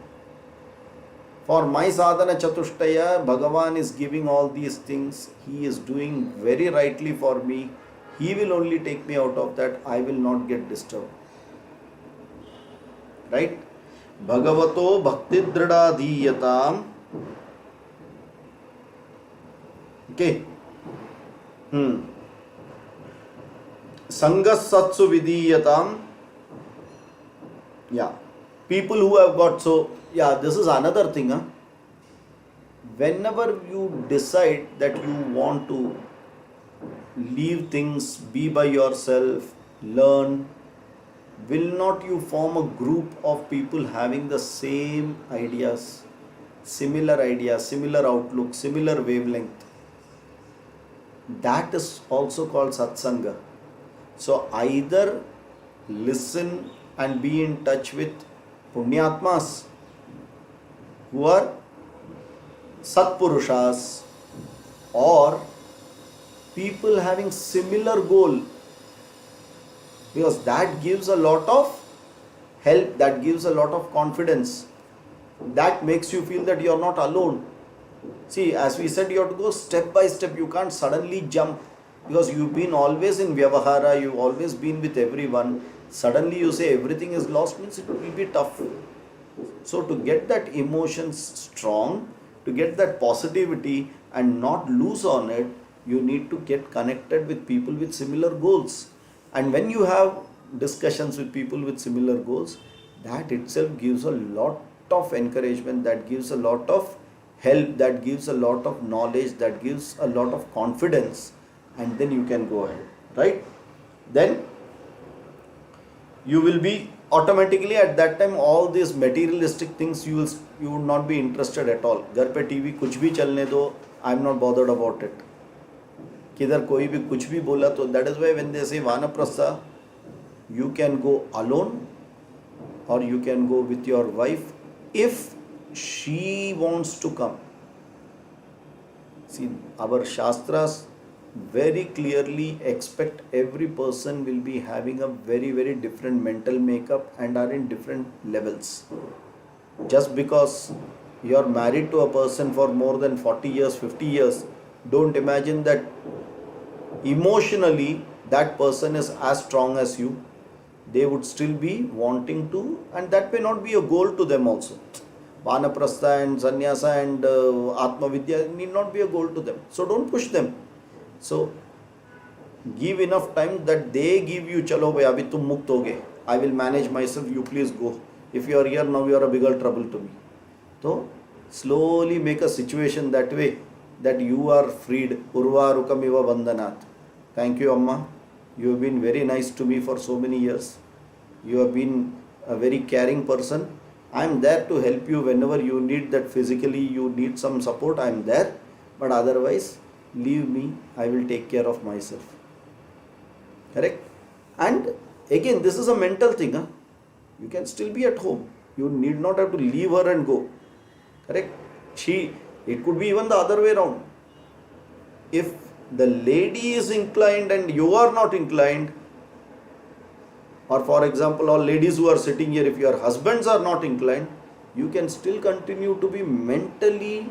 For my sadhana chatushtaya, Bhagavan is giving all these things. He is doing very rightly for me. He will only take me out of that. I will not get disturbed. Right? Bhagavato bhakti dridadiyatam. Okay. Sangas satsu vidiyatam. Yeah. People who have got, so yeah, this is another thing. Whenever you decide that you want to leave things, be by yourself, learn, will not you form a group of people having the same ideas, similar outlook, similar wavelength? That is also called satsanga. So either listen and be in touch with Punyatmas who are Satpurushas, or people having similar goal, because that gives a lot of help, that gives a lot of confidence, that makes you feel that you are not alone. See, as we said, you have to go step by step. You can't suddenly jump, because you've been always in Vyavahara, you've always been with everyone. Suddenly you say everything is lost, means it will be tough. So to get that emotions strong, to get that positivity and not lose on it, you need to get connected with people with similar goals. And when you have discussions with people with similar goals, that itself gives a lot of encouragement, that gives a lot of help, that gives a lot of knowledge, that gives a lot of confidence, and then you can go ahead, right? Then you will be automatically at that time, all these materialistic things you would not be interested at all. घर पे TV कुछ भी चलने दो, I am not bothered about it. किधर कोई भी कुछ भी बोला तो, that is why when they say Vanaprastha, you can go alone or you can go with your wife if she wants to come. See, our Shastras very clearly expect every person will be having a very, very different mental makeup and are in different levels. Just because you are married to a person for more than 40 years, 50 years, don't imagine that emotionally that person is as strong as you. They would still be wanting to, and that may not be a goal to them also. Vanaprastha and Sannyasa and Atma Vidya need not be a goal to them. So don't push them. So give enough time that they give you, chalo bhai abhi tum mukt ho gaye, I will manage myself, you please go. If you are here now, you are a bigger trouble to me. So slowly make a situation that way that you are freed. Urva rukamiva bandhanat. Thank you, Amma. You have been very nice to me for so many years. You have been a very caring person. I am there to help you whenever you need that physically, you need some support, I am there. But otherwise, leave me, I will take care of myself. Correct? And again, this is a mental thing. You can still be at home. You need not have to leave her and go. Correct? It could be even the other way around. If the lady is inclined and you are not inclined, or for example, all ladies who are sitting here, if your husbands are not inclined, you can still continue to be mentally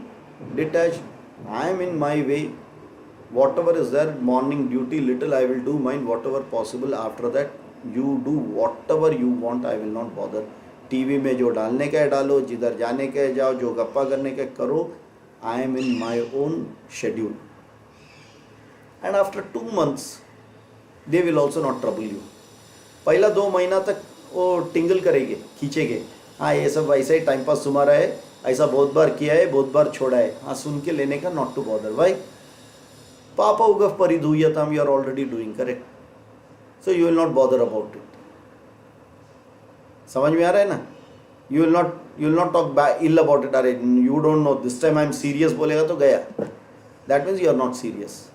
detached. I am in my way. Whatever is there, morning duty, little I will do mine, whatever possible. After that, you do whatever you want, I will not bother. TV में जो डालने का है डालो, जिधर जाने का है जाओ, जो गप्पा करने का करो. I am in my own schedule. And after 2 months, they will also not trouble you. पहला 2 महीना तक वो टिंगल करेंगे, खींचेंगे. हाँ, ये सब वैसा ही टाइम पास तुम्हारा है, ऐसा बहुत बार किया है, बहुत बार छोड़ा है. हाँ, सुन के लेने का, not to bother. Why? Papa ugaf paridhuyatam, you are already doing, correct? So you will not bother about it. समझ में आ रहा है ना? You will not talk ill about it. अरे you don't know, this time I am serious बोलेगा तो गया. That means you are not serious.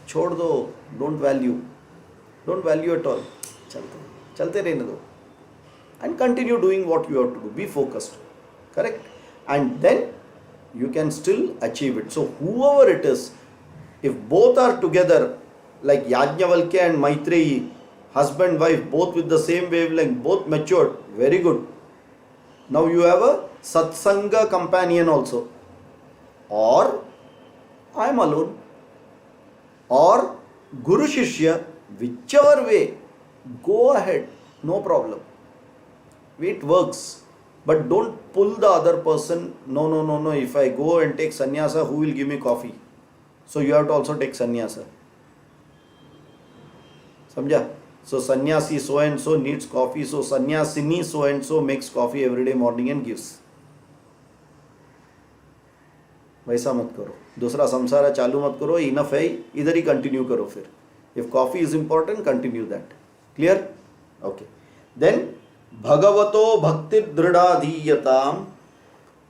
छोड़ दो, don't value at all. चलते रहने दो. And continue doing what you have to do. Be focused. Correct? And then you can still achieve it. So whoever it is, If both are together, like Yajnavalkya and Maitreyi, husband, wife, both with the same wavelength, both matured, very good. Now you have a satsanga companion also. Or I am alone. Or Guru Shishya, whichever way, go ahead, no problem. It works. But don't pull the other person. No, no, no, no. If I go and take sannyasa, who will give me coffee? So you have to also take sannyasa. Samjha? So sannyasi so and so needs coffee. So sannyasini so and so makes coffee every day morning and gives. वैसा मत करो. दूसरा संसार चालू मत करो. Enough है, इधर ही कंटिन्यू करो फिर. If coffee is important, continue that. Clear? Okay. Then भगवतो भक्ति दृढ़ाधीयताम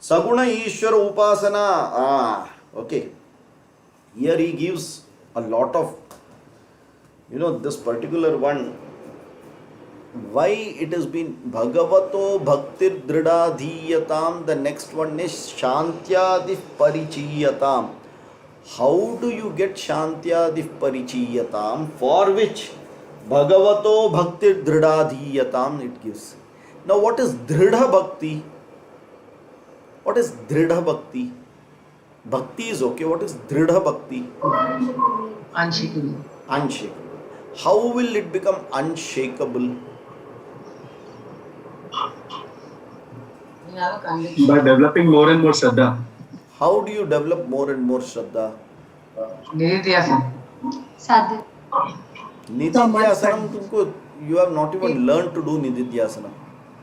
सगुण ईश्वर उपासना. Okay. Here he gives a lot of, this particular one, why it has been Bhagavato Bhaktir Dridadhiyatam. The next one is Shantyadif Parichiyatam. How do you get Shantyadif Parichiyatam? For which Bhagavato Bhaktir Dridadhiyatam it gives. Now what is Dridha Bhakti? What is Dridha Bhakti? Bhakti is okay. What is Dridha Bhakti? Unshakable. Unshakable. How will it become unshakable? You have a conviction. By developing more and more Shraddha. How do you develop more and more Shraddha? Nididhyasana. साधन निधिध्यासनम तुमको, you have not even learned to do निधिध्यासनम.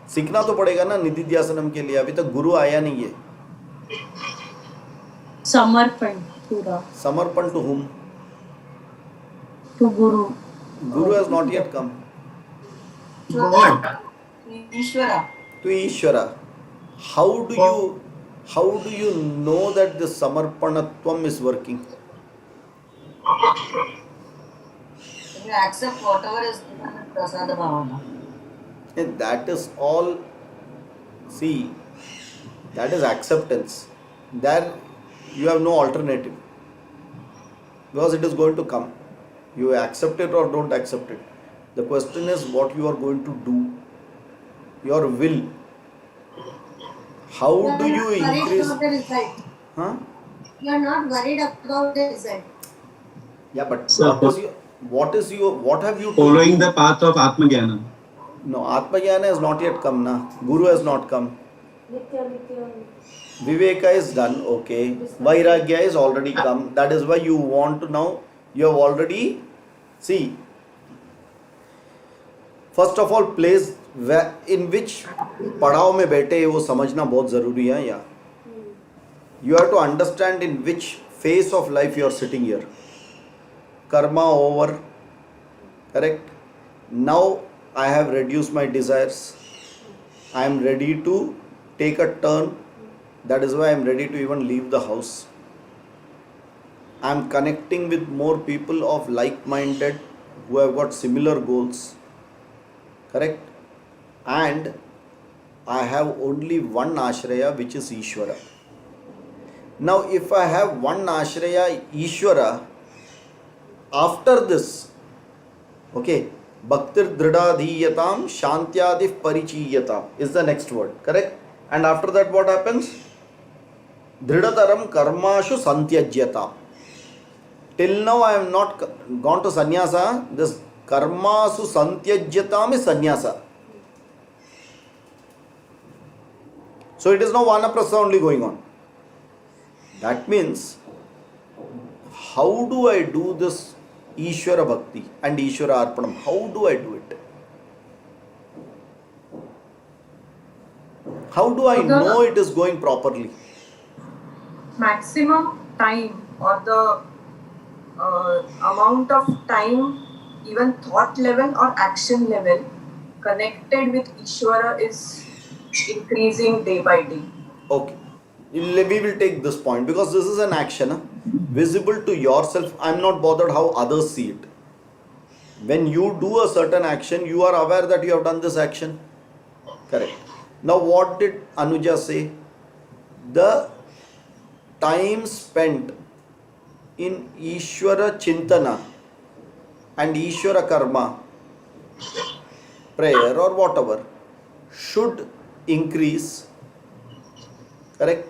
सीखना तो पड़ेगा ना निधिध्यासनम के लिए. अभी तक गुरु आया नहीं है. समर्पण पूरा समर्पण to whom? To Guru. Guru has not yet come. God. Ishvara. To Ishvara. How do you know that the samarpanatvam is working? When you accept whatever is given in Prasada Bhavana. And that is all. See, that is acceptance. There you have no alternative. Because it is going to come. You accept it or don't accept it. The question is what you are going to do. Your will. How do you increase? About the result. Huh? You are not worried about the result. Yeah, but So, what have you Following told? the path of Atmajnana. No, Atmajnana has not yet come, na. Guru has not come. Viveka is done, okay. Vairagya is already come. That is why you want to now, you have already, see, first of all, place in which पड़ाव में बैठे वो समझना बहुत ज़रूरी है या. You have to understand in which phase of life you are sitting here. Karma over, correct? Now I have reduced my desires. I am ready to take a turn. That is why I am ready to even leave the house. I am connecting with more people of like-minded who have got similar goals. Correct? And I have only one ashraya, which is Ishvara. Now if I have one ashraya, Ishvara, after this, okay, Bhaktir Dridadhiyatam Shantyadif Parichiyatam is the next word, correct? And after that what happens? Dridataram Karmashu Santyajyatam. Till now I am not gone to sannyasa. This Karmasu Santyajyatam is sannyasa. So it is now Vanaprastha only going on. That means, how do I do this Ishvara Bhakti and Ishvara Arpanam? How do I do it? How do I know it is going properly? Maximum time or the amount of time, even thought level or action level, connected with Ishvara is increasing day by day. Okay. We will take this point because this is an action visible to yourself. I am not bothered how others see it. When you do a certain action, you are aware that you have done this action. Correct. Now what did Anuja say? The time spent in Ishvara Chintana and Ishvara Karma, prayer or whatever, should increase. Correct?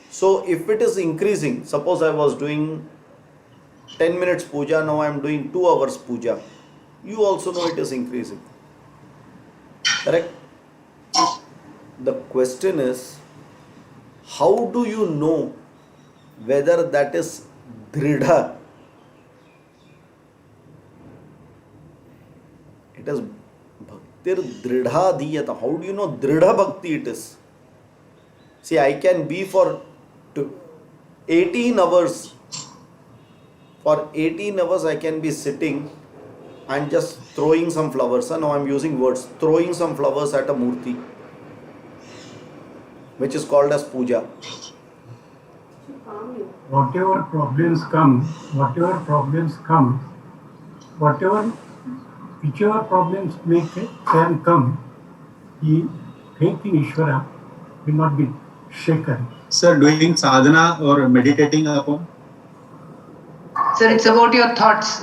So if it is increasing, suppose I was doing 10 minutes puja, now I am doing 2 hours puja. You also know it is increasing. Correct? The question is, how do you know whether that is dridha? It is bhaktir dridha diyata. How do you know dridha bhakti it is? See, I can be for 18 hours. For 18 hours I can be sitting and just throwing some flowers. Now I am using words. Throwing some flowers at a murti, which is called as puja. Whatever problems come, whichever problems can come, the faith in Ishvara will not be shaken. Sir, doing sadhana or meditating upon? Sir, it's about your thoughts.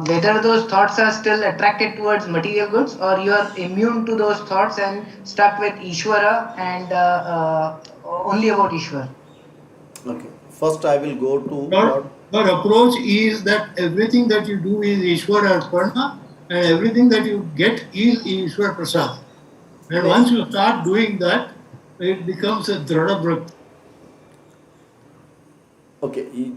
Whether those thoughts are still attracted towards material goods, or you are immune to those thoughts and stuck with Ishvara and only about Ishvara. Okay. First I will go to Your approach is that everything that you do is Ishwara Arpana and everything that you get is Ishwara Prasad. And once you start doing that, it becomes a Dhrada Bhakti. Okay.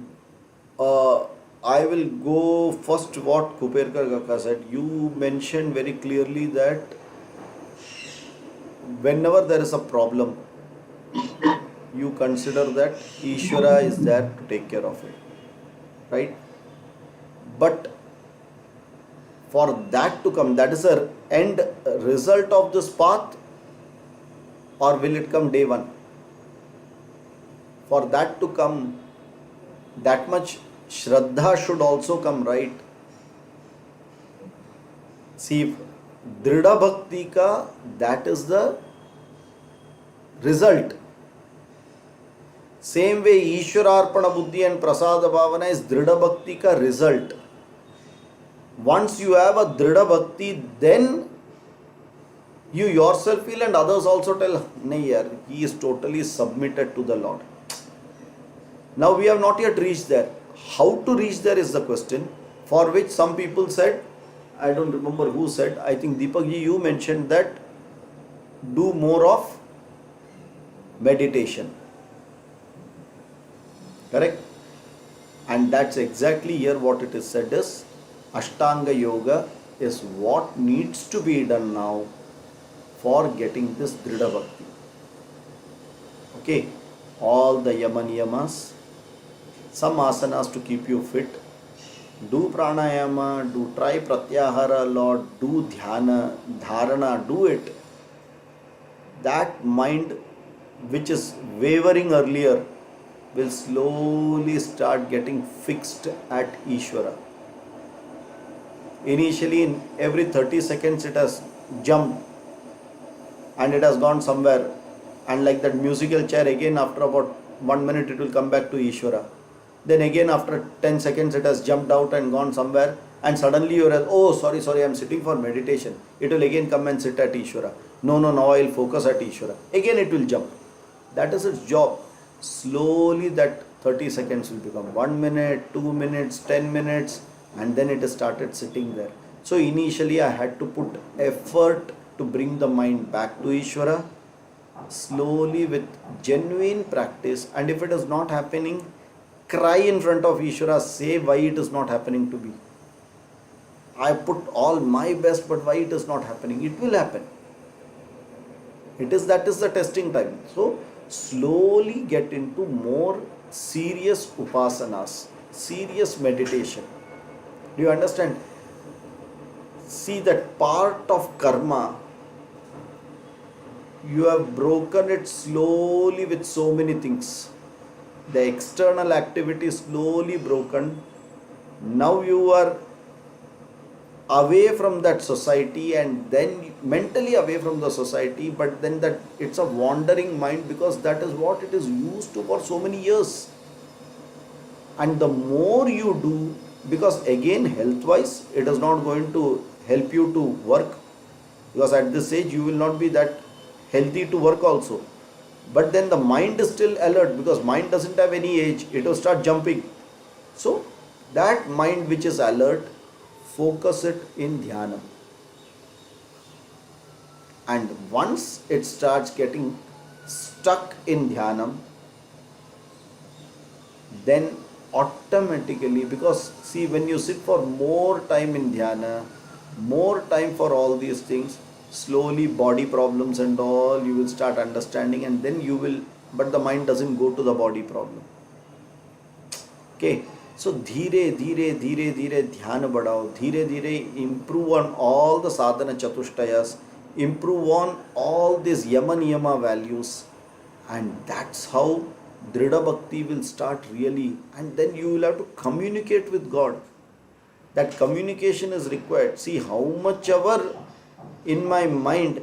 I will go first what Kuperkar Kaka said. You mentioned very clearly that whenever there is a problem, you consider that Ishvara is there to take care of it. Right? But for that to come, that is a end result of this path, or will it come day one? For that to come, that much Shraddha should also come, right? See, Dridha Bhakti ka, that is the result. Same way Ishwararpana Buddhi and Prasada Bhavana is Dridha Bhakti ka result. Once you have a Dridha Bhakti, then you yourself feel and others also tell, nahi yaar, he is totally submitted to the Lord. Now we have not yet reached there. How to reach there is the question, for which some people said, I don't remember who said, I think Deepak ji, you mentioned that do more of meditation. Correct? And that's exactly here what it is said is, Ashtanga Yoga is what needs to be done now for getting this Dridha Bhakti. Okay? All the Yama Niyamas, some asanas to keep you fit, do pranayama, do try pratyahara a lot, do dhyana, dharana, do it. That mind which is wavering earlier will slowly start getting fixed at Ishvara. Initially, in every 30 seconds it has jumped and it has gone somewhere, and like that musical chair, again after about 1 minute it will come back to Ishvara. Then again after 10 seconds it has jumped out and gone somewhere, and suddenly you are, oh sorry, I am sitting for meditation. It will again come and sit at Ishvara. No, now I will focus at Ishvara. Again it will jump. That is its job. Slowly that 30 seconds will become 1 minute, 2 minutes, 10 minutes, and then it has started sitting there. So initially I had to put effort to bring the mind back to Ishvara, slowly with genuine practice. And if it is not happening, cry in front of Ishvara, say why it is not happening to me. I put all my best, but why it is not happening? It will happen. That is the testing time. So slowly get into more serious upasanas, serious meditation. Do you understand? See, that part of karma, you have broken it slowly with so many things. The external activity is slowly broken. Now you are away from that society, and then mentally away from the society, but then that it's a wandering mind, because that is what it is used to for so many years. And the more you do, because again health wise it is not going to help you to work, because at this age you will not be that healthy to work also. But then the mind is still alert, because mind doesn't have any age, it will start jumping. So that mind which is alert, focus it in dhyana. And once it starts getting stuck in dhyanam, then automatically, because see, when you sit for more time in dhyana, more time for all these things, slowly body problems and all you will start understanding, and then you will, but the mind doesn't go to the body problem. Okay, so धीरे धीरे धीरे धीरे ध्यान बढ़ाओ, धीरे धीरे improve on all the sadhana chatushtayas, improve on all these yama niyama values, and that's how Dhrida Bhakti will start really. And then you will have to communicate with God. That communication is required. See how much ever in my mind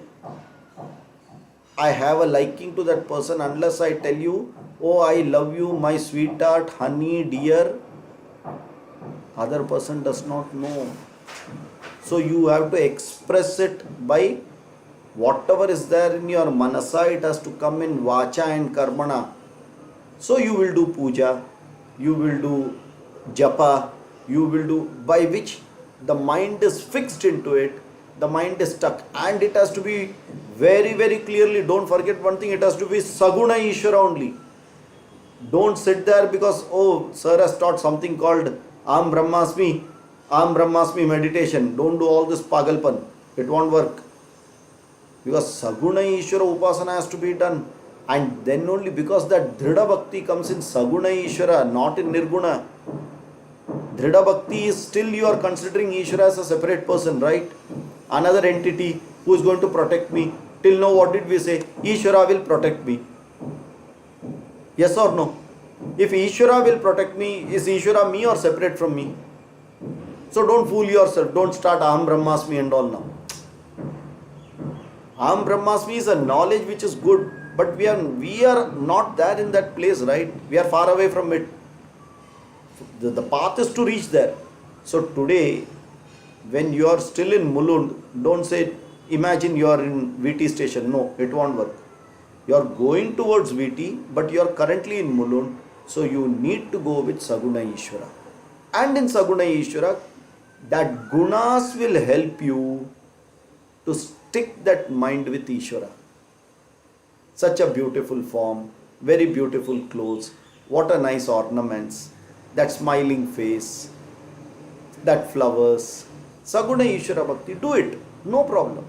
I have a liking to that person, unless I tell you, oh I love you my sweetheart, honey, dear, other person does not know. So you have to express it by whatever is there in your manasa, it has to come in vacha and karmana. So you will do puja, you will do japa, you will do, by which the mind is fixed into it, the mind is stuck, and it has to be very very clearly, don't forget one thing, it has to be Saguna Ishvara only. Don't sit there because, oh, sir has taught something called Am Brahmasmi meditation. Don't do all this pagalpan, it won't work. Because Saguna Ishvara Upasana has to be done. And then only, because that Dhrida Bhakti comes in Saguna Ishvara, not in Nirguna. Dhrida Bhakti is still you are considering Ishvara as a separate person, right? Another entity who is going to protect me. Till now what did we say? Ishvara will protect me. Yes or no? If Ishvara will protect me, is Ishvara me or separate from me? So don't fool yourself. Don't start Aham Brahmasmi and all now. Aham Brahmasmi is a knowledge which is good. But we are not there in that place, right? We are far away from it. The path is to reach there. So today, when you are still in Mulund, don't say, imagine you are in VT station. No, it won't work. You are going towards VT, but you are currently in Mulund. So you need to go with Saguna Ishvara. And in Saguna Ishvara, that gunas will help you to stick that mind with Ishvara. Such a beautiful form, very beautiful clothes, what a nice ornaments, that smiling face, that flowers. Saguna Ishvara Bhakti, do it, no problem.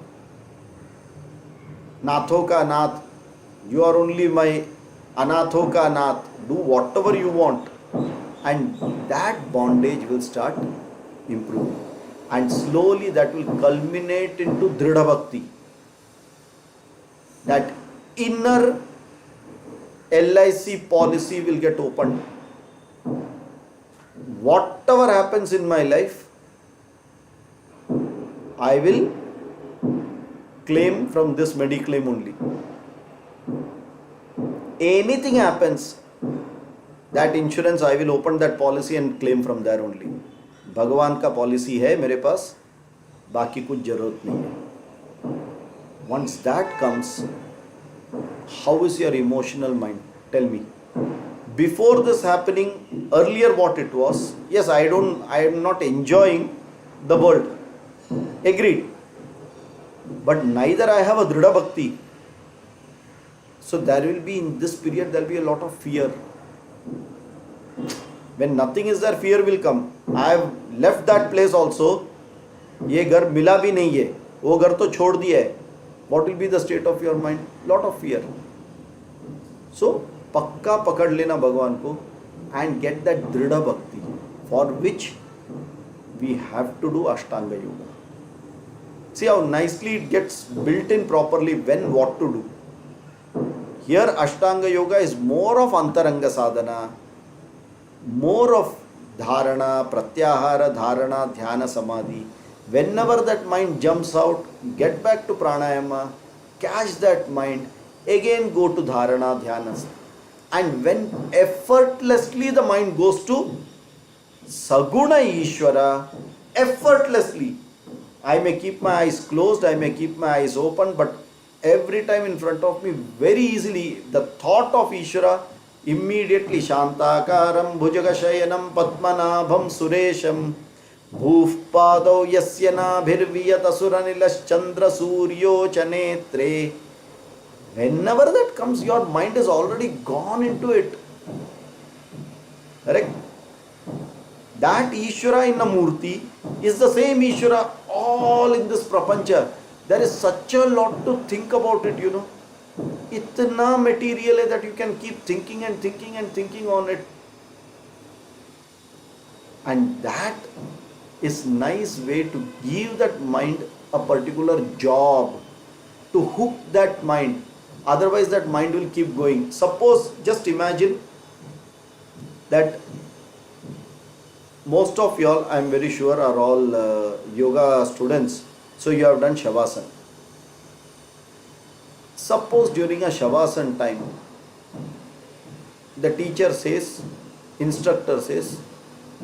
Natho ka nath, you are only my anatho ka nath, do whatever you want. And that bondage will start improving. And slowly that will culminate into Dhrida Bhakti. That inner LIC policy will get opened. Whatever happens in my life, I will claim from this Mediclaim only. Anything happens, that insurance I will open that policy and claim from there only. भगवान का policy है मेरे पास, बाकी कुछ जरूरत नहीं है. Once that comes, how is your emotional mind? Tell me. Before this happening, earlier what it was, yes, I am not enjoying the world. Agreed. But neither I have a Dhrida Bhakti. So there will be, in this period, there will be a lot of fear. When nothing is there, fear will come. I have left that place also. ये घर मिला भी नहीं है, वो घर तो छोड़ दिया है. What will be the state of your mind? Lot of fear. So पक्का पकड़ लेना भगवान को and get that Dhrida Bhakti, for which we have to do Ashtanga Yoga. See how nicely it gets built in properly when what to do. Here Ashtanga Yoga is more of Antaranga Sadhana, more of Dharana, Pratyahara, Dharana, Dhyana, Samadhi. Whenever that mind jumps out, get back to Pranayama, catch that mind, again go to Dharana, Dhyana. And when effortlessly the mind goes to Saguna Ishvara, effortlessly, I may keep my eyes closed, I may keep my eyes open, but every time in front of me, very easily, the thought of Ishvara immediately Shantakaram Bhujagashayanam Padmanabham Suresham Bhufpadau Yasyana Bhirviyata Suranilash Chandra Suryo Chanetre. Whenever that comes, your mind is already gone into it. Correct? That Ishvara in a Murti is the same Ishvara all in this Prapancha. There is such a lot to think about it, you know. Itna material hai that you can keep thinking and thinking and thinking on it. And that is nice way to give that mind a particular job, to hook that mind. Otherwise that mind will keep going. Suppose, just imagine that most of y'all, I am very sure, are all yoga students. So you have done Shavasana. Suppose during a Shavasana time, the teacher says, instructor says,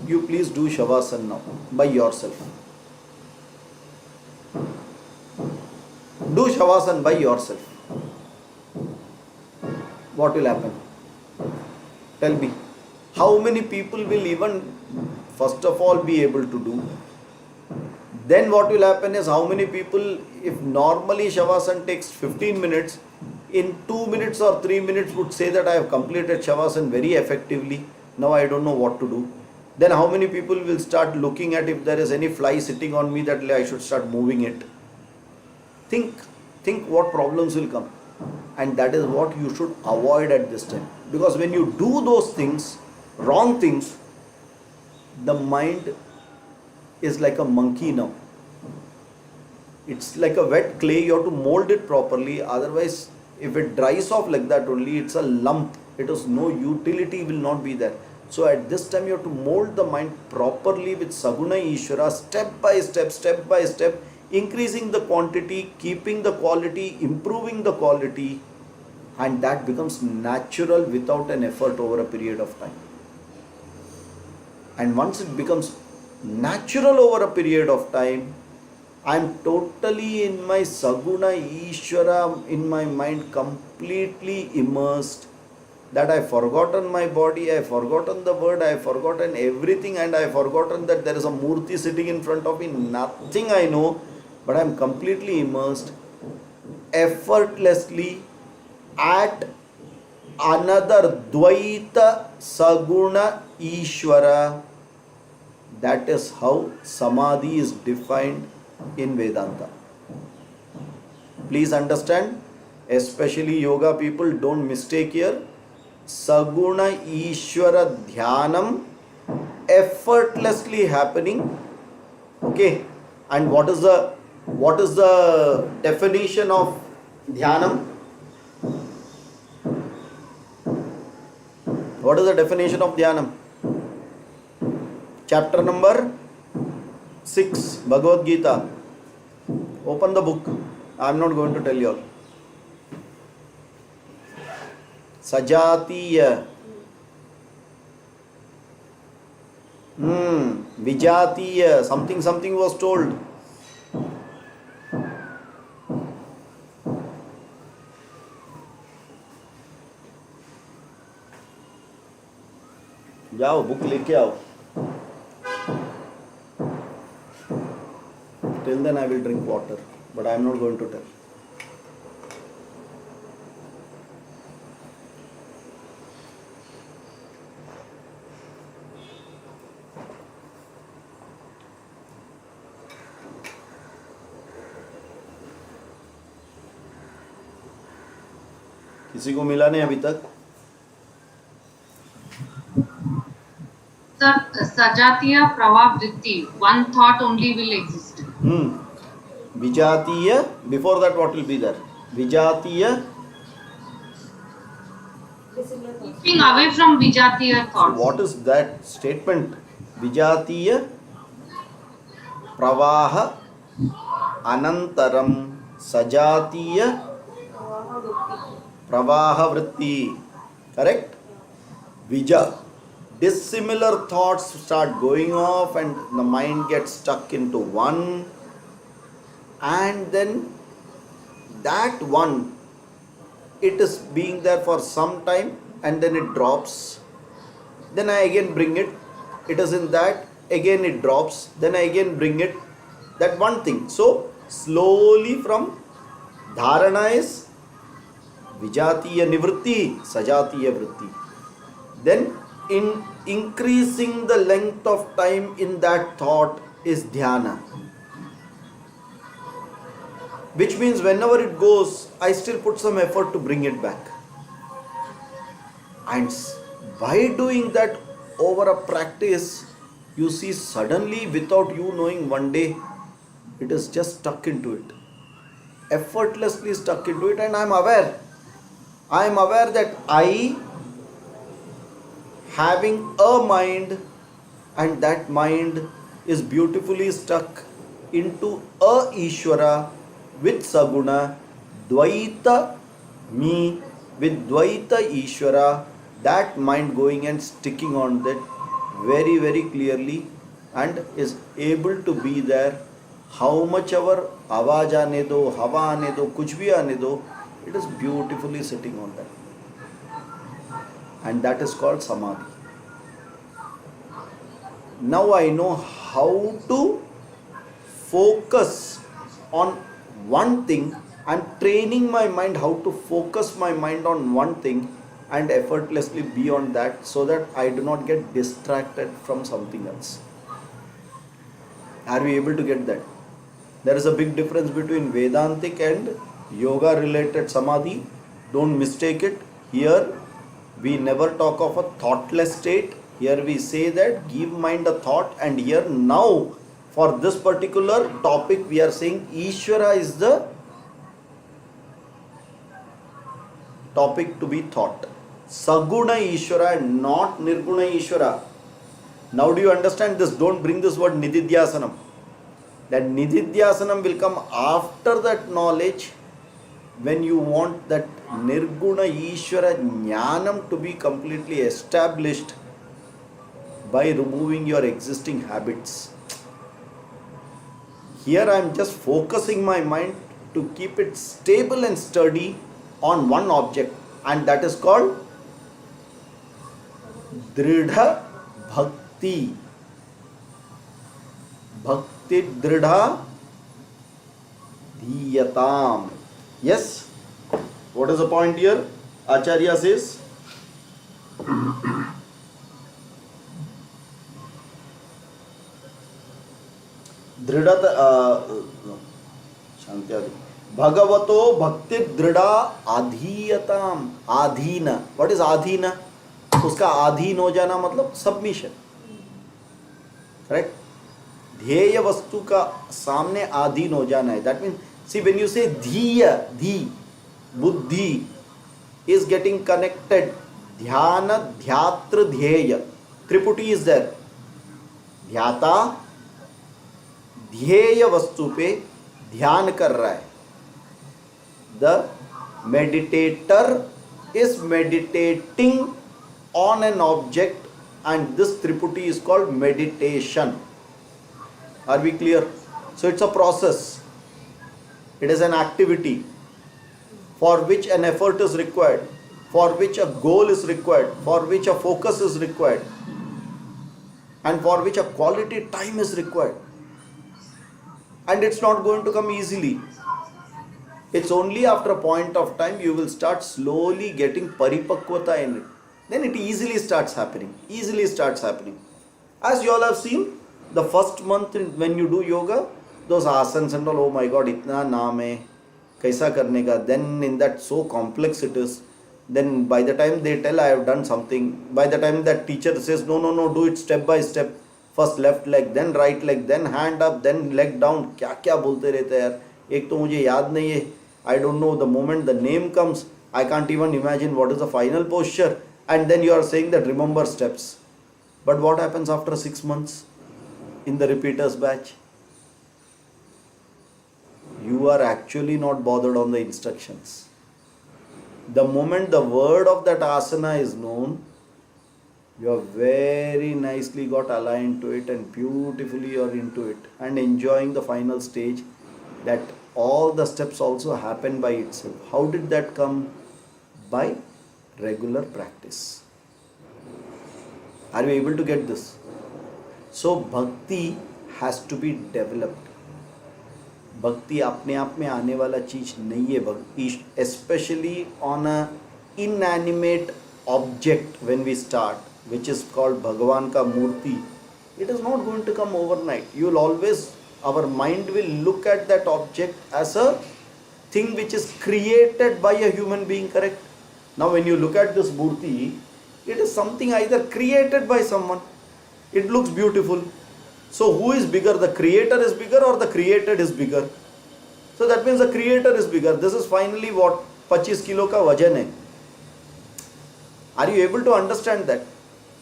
you please do Shavasana now by yourself. Do Shavasana by yourself. What will happen? Tell me. How many people will even first of all be able to do? Then what will happen is, how many people, if normally Shavasana takes 15 minutes, in 2 minutes or 3 minutes would say that I have completed Shavasana very effectively, now I don't know what to do. Then how many people will start looking at if there is any fly sitting on me that I should start moving it. Think what problems will come. And that is what you should avoid at this time. Because when you do those things, wrong things, the mind is like a monkey now. It's like a wet clay, you have to mold it properly. Otherwise, if it dries off like that only, it's a lump. It is no utility, will not be there. So at this time, you have to mold the mind properly with Saguna Ishvara, step by step, increasing the quantity, keeping the quality, improving the quality, and that becomes natural without an effort over a period of time. And once it becomes natural over a period of time, I am totally in my Saguna Ishvara, in my mind completely immersed, that I have forgotten my body, I have forgotten the word, I have forgotten everything, and I have forgotten that there is a Murti sitting in front of me. Nothing I know, but I am completely immersed, effortlessly at another Dvaita Saguna Ishvara. That is how Samadhi is defined in Vedanta. Please understand, especially yoga people, don't mistake here. Saguna Ishvara Dhyanam effortlessly happening. Okay, and what is the definition of Dhyanam? What is the definition of Dhyanam? Chapter number 6, Bhagavad Gita. Open the book. I am not going to tell you all. Sajatiya. Vijatiya. Something was told. जाओ book लेके आओ. Till then I will drink water, but I am not going to tell. किसी को मिला नहीं अभी तक? Sir, Sajatiya Pravavritti, one thought only will exist. Vijatiya, before that what will be there? Vijatiya. Keeping away from Vijatiya thoughts. What is that statement? Vijatiya Pravaha Anantaram Sajatiya Pravaha Vritti. Correct? Vija. Dissimilar thoughts start going off and the mind gets stuck into one, and then that one, it is being there for some time and then it drops. Then I again bring it, it is in that, again it drops, then I again bring it, that one thing. So slowly from dharana is vijatiya nivritti, sajatiya vritti. Then in increasing the length of time in that thought is dhyana. Which means whenever it goes, I still put some effort to bring it back. And by doing that over a practice, you see suddenly without you knowing one day, it is just stuck into it. Effortlessly stuck into it, and I am aware. I am aware that I having a mind, and that mind is beautifully stuck into a Ishvara with Saguna, Dvaita me with Dvaita Ishvara, that mind going and sticking on that very, very clearly and is able to be there. How much ever आवाज आने दो, हवा आने दो, कुछ भी आने दो, it is beautifully sitting on that. And that is called Samadhi. Now I know how to focus on one thing. I am training my mind how to focus my mind on one thing and effortlessly be on that, so that I do not get distracted from something else. Are we able to get that? There is a big difference between Vedantic and yoga related Samadhi. Don't mistake it. Here we never talk of a thoughtless state. Here we say that give mind a thought, and here now for this particular topic we are saying Ishvara is the topic to be thought. Saguna Ishvara and not Nirguna Ishvara. Now do you understand this? Don't bring this word Nididhyasanam. That Nididhyasanam will come after that knowledge, when you want that Nirguna Ishvara Jnanam to be completely established by removing your existing habits. Here I am just focusing my mind to keep it stable and sturdy on one object, and that is called Dridha Bhakti. Bhakti Dridha Dhiyatam. Yes? What is the point here? Acharya says, Dridha Shantyadi. Bhagavato Bhakti Dridha Adhiyatam. Adhina. What is Adhina? उसका आधीन हो जाना मतलब submission. Correct? ध्येय वस्तु का सामने आधीन हो जाना है. That means, see, when you say dhiya, dhi, buddhi is getting connected. Dhyana, dhyatra, dhyeya. Triputi is there. Dhyata ध्येय वस्तु पे ध्यान कर रहा है. The meditator is meditating on an object, and this Triputi is called meditation. Are we clear? So it's a process. It is an activity for which an effort is required, for which a goal is required, for which a focus is required, and for which a quality time is required. And it's not going to come easily. It's only after a point of time you will start slowly getting paripakvata in it. Then it easily starts happening. As you all have seen, the first month when you do yoga, those asanas and all, oh my God, itna naam hai, kaisa karne ka. Then in that so complex it is. Then by the time they tell I have done something, by the time that teacher says no, do it step by step. First left leg, then right leg, then hand up, then leg down. क्या क्या बोलते रहते हैं यार. एक तो मुझे याद नहीं है. I don't know, the moment the name comes, I can't even imagine what is the final posture. And then you are saying that remember steps. But what happens after 6 months in the repeaters batch? You are actually not bothered on the instructions. The moment the word of that asana is known, You are very nicely got aligned to it and beautifully you are into it and enjoying the final stage, that all the steps also happen by itself. How did that come? By regular practice. Are you able to get this? So bhakti has to be developed. भक्ति अपने आप में आने वाला चीज नहीं है. भक्ति especially on a inanimate object when we start, which is called Bhagavan ka Murti, it is not going to come overnight. You will always, our mind will look at that object as a thing which is created by a human being, correct? Now when you look at this Murti, it is something either created by someone. It looks beautiful. So who is bigger? The creator is bigger or the created is bigger? So that means the creator is bigger. This is finally what 25 kilo ka vajan hai. Are you able to understand that?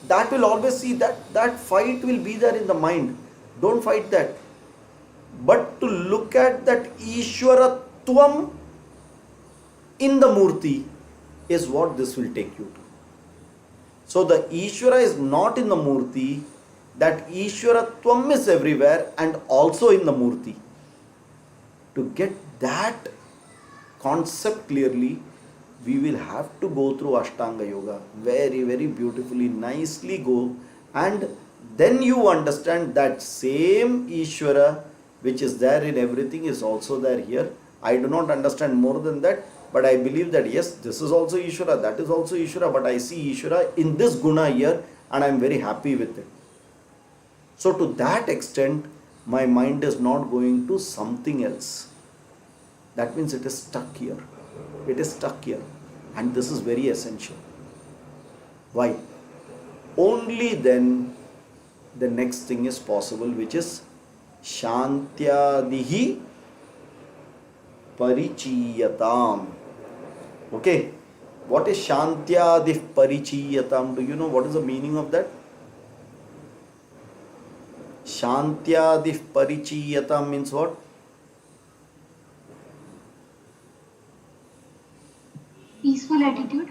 That will always see that fight will be there in the mind. Don't fight that. But to look at that Ishwaratvam in the Murti is what this will take you to. So the Ishwara is not in the Murti. That Ishwaratvam is everywhere and also in the Murti. To get that concept clearly, we will have to go through Ashtanga Yoga. Very, very beautifully, nicely go. And then you understand that same Ishwara which is there in everything is also there here. I do not understand more than that. But I believe that yes, this is also Ishwara, that is also Ishwara. But I see Ishwara in this guna here and I am very happy with it. So to that extent, my mind is not going to something else. That means it is stuck here. It is stuck here. And this is very essential. Why? Only then the next thing is possible, which is Shantyadihi Parichiyatam. Okay. What is Shantyadih Parichiyatam? Do you know what is the meaning of that? Shantyadih Parichiyatam means what? Peaceful attitude.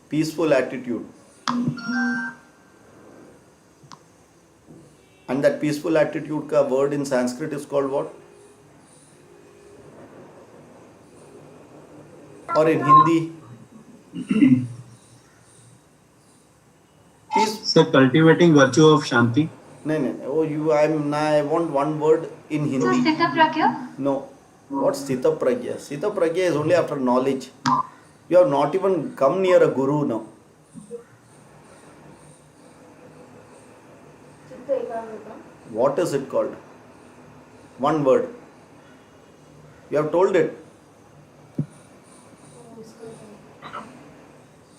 Peaceful attitude. And that peaceful attitude ka word in Sanskrit is called what? Or in Hindi? Peace. Sir, cultivating virtue of Shanti. No. Oh, I want one word in So Hindi. Sthita Pragya? No. What's Sthita Pragya? Sthita Pragya is only after knowledge. You have not even come near a guru now. What is it called? One word. You have told it.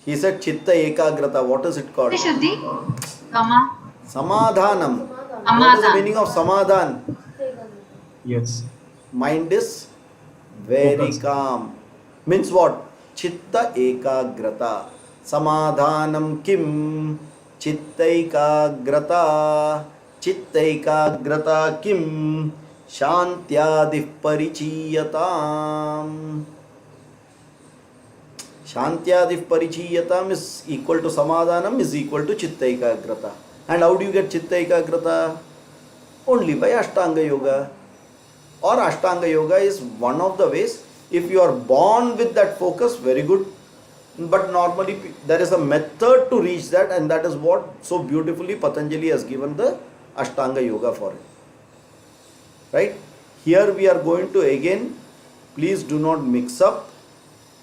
He said Chitta Ekagrata. What is it called? Shuddhi? Kama? Samadhanam. What is the meaning of Samadhan? Yes. Mind is very Focused. calm. Means what? Chitta Ekagrata. Samadhanam kim? Chitta Ekagrata. Chitta Ekagrata kim? Shantyadih Parichiyatam. Shantyadih Parichiyatam is equal to Samadhanam is equal to Chitta Ekagrata. And how do you get Chitta Ekagrata? Only by Ashtanga Yoga. Or Ashtanga Yoga is one of the ways. If you are born with that focus, very good. But normally there is a method to reach that, and that is what so beautifully Patanjali has given the Ashtanga Yoga for it. Right? Here we are going to again, please do not mix up.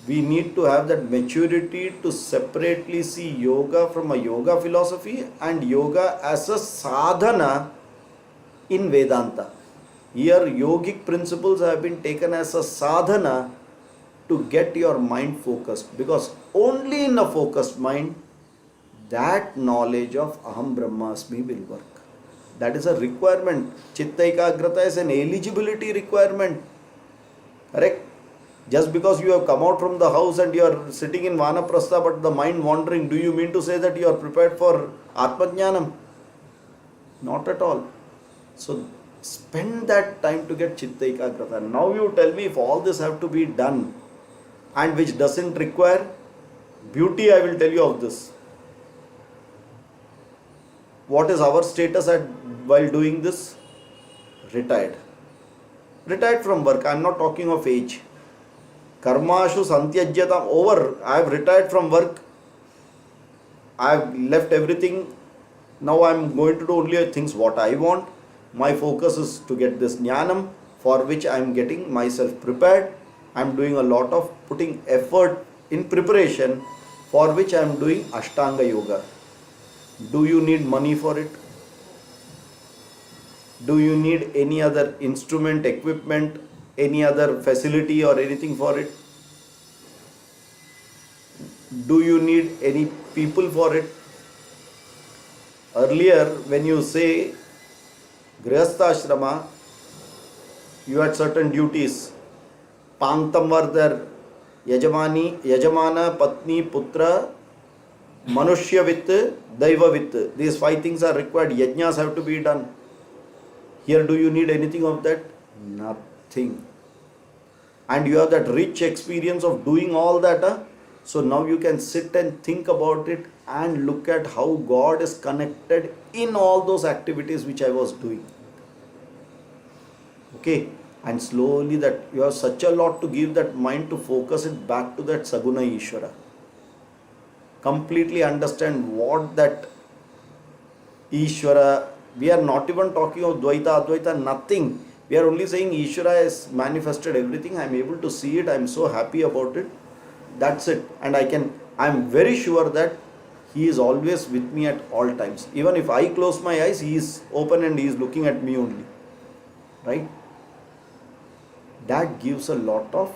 We need to have that maturity to separately see yoga from a yoga philosophy and yoga as a sadhana in Vedanta. Here yogic principles have been taken as a sadhana to get your mind focused, because only in a focused mind that knowledge of Aham Brahmasmi will work. That is a requirement. Chitta Ekagrata is an eligibility requirement. Correct? Just because you have come out from the house and you are sitting in Vanaprastha but the mind wandering, do you mean to say that you are prepared for Atmajnanam? Not at all. So spend that time to get Chitta Ekagrata. Now you tell me if all this have to be done and which doesn't require beauty, I will tell you of this. what is our status at while doing this? Retired. Retired from work. I am not talking of age. Karmashu santyajyatam, over. I have retired from work. I have left everything. Now I am going to do only things what I want. My focus is to get this jnanam, for which I am getting myself prepared. I am doing a lot of putting effort in preparation, for which I am doing Ashtanga Yoga. Do you need money for it? Do you need any other instrument, equipment, any other facility or anything for it? Do you need any people for it? Earlier, when you say Grihastha Ashrama, you had certain duties. Panktam were there, Yajamana, Patni, Putra, Manushya Vitt, Daiva Vitt. These 5 things are required. Yajnas have to be done. Here, do you need anything of that? Nothing. And you have that rich experience of doing all that. So now you can sit and think about it and look at how God is connected in all those activities which I was doing. Okay. And slowly that you have such a lot to give that mind to focus it back to that Saguna Ishvara. Completely understand what that Ishvara, we are not even talking of Dvaita, Advaita, nothing. We are only saying Ishvara has manifested everything. I am able to see it. I am so happy about it. That's it. And I am very sure that He is always with me at all times. Even if I close my eyes, He is open and He is looking at me only. Right? That gives a lot of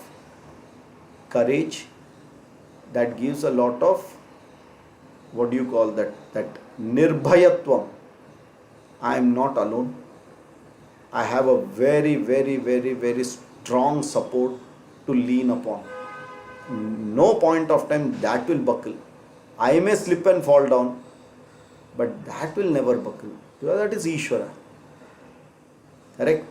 courage. That gives a lot of, what do you call that? That nirbhayatvam. I am not alone. I have a very, very, very, very strong support to lean upon. No point of time that will buckle. I may slip and fall down, but that will never buckle. Because that is Ishvara. Correct?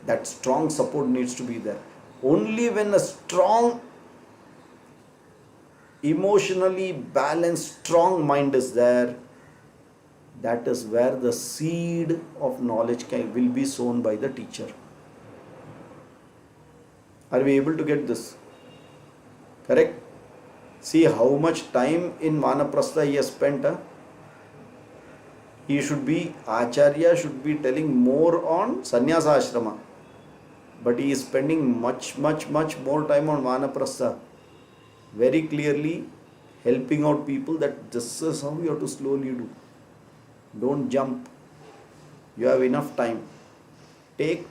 That strong support needs to be there. Only when a strong, emotionally balanced, strong mind is there, that is where the seed of knowledge will be sown by the teacher. Are we able to get this? Correct? See how much time in Vanaprastha he has spent. He should be, Acharya should be telling more on Sannyasa Ashrama. But he is spending much more time on Vanaprastha. Very clearly helping out people that this is how you have to slowly do. Don't jump. You have enough time. Take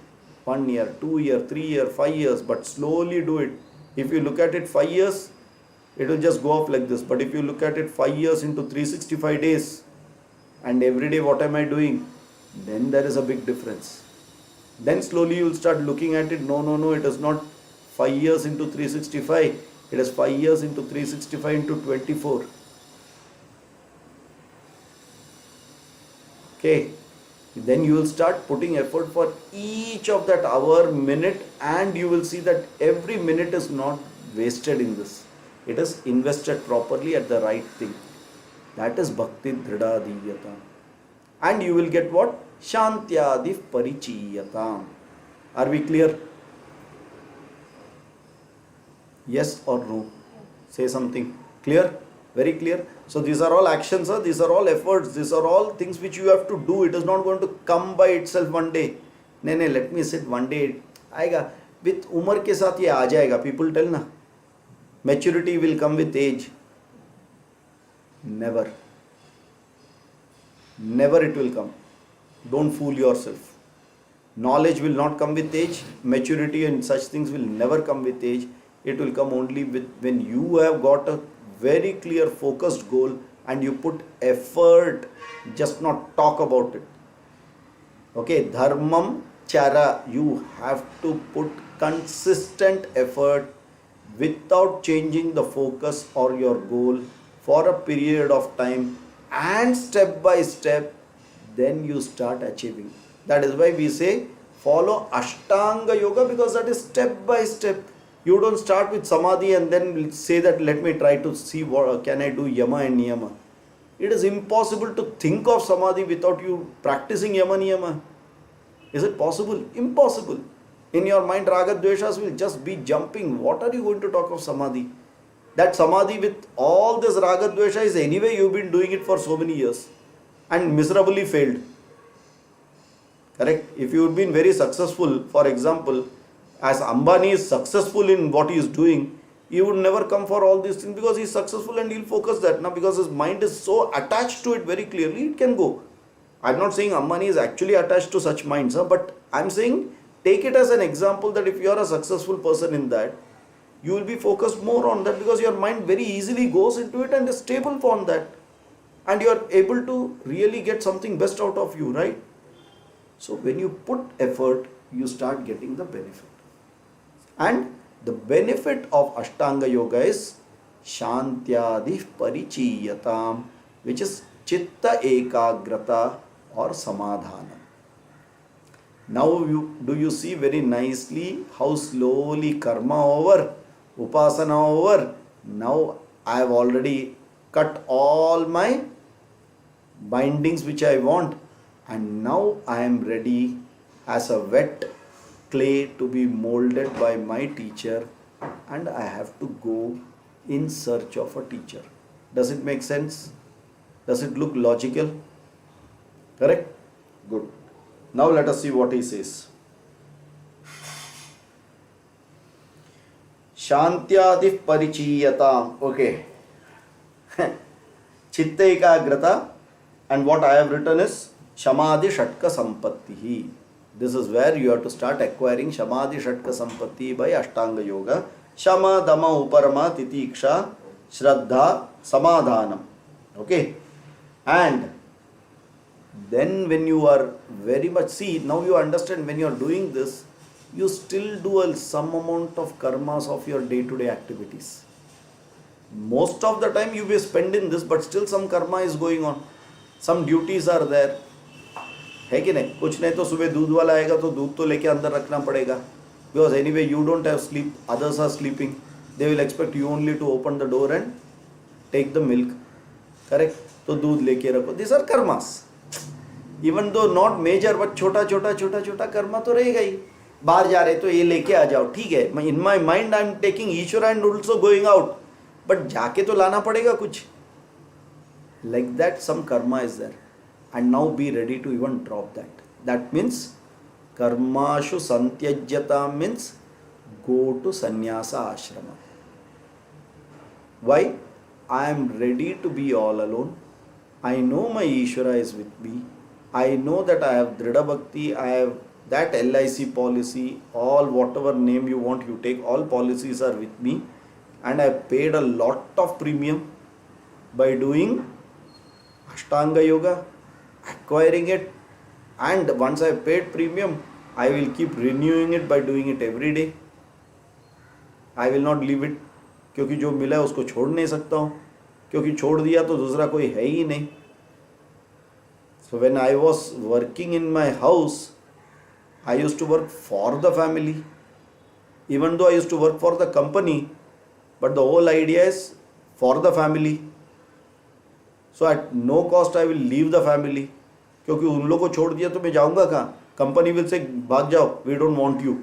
1 year, 2 year, 3 year, 5 years, but slowly do it. If you look at it 5 years, it will just go off like this. But if you look at it 5 years into 365 days, and every day what am I doing? Then there is a big difference. Then slowly you will start looking at it. No, it is not 5 years into 365. It is 5 years into 365 into 24. Okay. Then you will start putting effort for each of that hour, minute, and you will see that every minute is not wasted in this. It is invested properly at the right thing. That is Bhakti Dhrida Divyata. And you will get what? Shantyadif Parichiyatam. Are we clear? Yes or no? Say something. Clear? Very clear. So these are all actions, these are all efforts, these are all things which you have to do. It is not going to come by itself one day. No, let me sit one day. Aayega. With umar ke saath ye aa jayega. People tell na. Maturity will come with age. Never. Never it will come. Don't fool yourself. Knowledge will not come with age. Maturity and such things will never come with age. It will come only with when you have got a very clear focused goal and you put effort, just not talk about it. Okay, dharmam chara, you have to put consistent effort without changing the focus or your goal for a period of time, and step by step then you start achieving. That is why we say follow Ashtanga Yoga, because that is step by step. You don't start with Samadhi and then say that let me try to see what can I do Yama and Niyama. It is impossible to think of samadhi without you practicing yama niyama. Is it possible? Impossible. In your mind, raga dveshas will just be jumping. What are you going to talk of samadhi? That samadhi with all this raga dvesha is anyway you've been doing it for so many years and miserably failed. Correct? If you've been very successful, for example, as Ambani is successful in what he is doing, he would never come for all these things because he is successful and he'll focus that. Now, because his mind is so attached to it very clearly, it can go. I'm not saying Ambani is actually attached to such minds, but I'm saying take it as an example that if you are a successful person in that, you will be focused more on that because your mind very easily goes into it and is stable on that. And you are able to really get something best out of you, right? So when you put effort, you start getting the benefit. And the benefit of Ashtanga Yoga is Shantyadi Parichiyatam, which is Chitta Ekagrata or Samadhana. Now do you see very nicely how slowly karma over, upasana over. Now I have already cut all my bindings which I want, and now I am ready as a wet clay to be molded by my teacher, and I have to go in search of a teacher. Does it make sense? Does it look logical? Correct? Good. Now let us see what he says. Shantyadi Parichiyatam. Okay. Chitta Ekagrata, and what I have written is Shamadhi Shatka Sampattihi. This is where you have to start acquiring Shamadhi Shatka Sampatti by Ashtanga Yoga. Shama, Dama, Uparama, Titiksha, Shraddha, Samadhanam. Okay. And then when you are very much, see, now you understand when you are doing this, you still do some amount of karmas of your day-to-day activities. Most of the time you will spend in this, but still some karma is going on. Some duties are there. है कि नहीं? कुछ नहीं तो सुबह दूध वाला आएगा तो दूध तो लेके अंदर रखना पड़ेगा. Because anyway you don't have sleep, others are sleeping. They will expect you only to open the door and take the milk. Correct? तो दूध लेके रखो. These are karmas. Even though not major, but छोटा छोटा कर्मा तो रहेगा ही. बाहर जा रहे तो ये लेके आ जाओ, ठीक है. In my mind I am taking Ishvara and also going out. But जाके तो लाना पड़ेगा कुछ. Like that some karma is there. And now be ready to even drop that. That means karmashu santyajyata means go to sannyasa ashrama. Why? I am ready to be all alone. I know my Ishvara is with me. I know that I have Dhrida Bhakti, I have that LIC policy, all whatever name you want you take, all policies are with me, and I paid a lot of premium by doing Ashtanga Yoga, acquiring it, and once I paid premium, I will keep renewing it by doing it every day. I will not leave it, क्योंकि जो मिला है उसको छोड़ नहीं सकता हूँ, क्योंकि छोड़ दिया तो दूसरा कोई है ही नहीं. So when I was working in my house, I used to work for the family. Even though I used to work for the company, but the whole idea is for the family. So at no cost I will leave the family. क्योंकि उन लोगों को छोड़ दिया तो मैं जाऊंगा कहाँ? Company will say, भाग जाओ, we don't want you.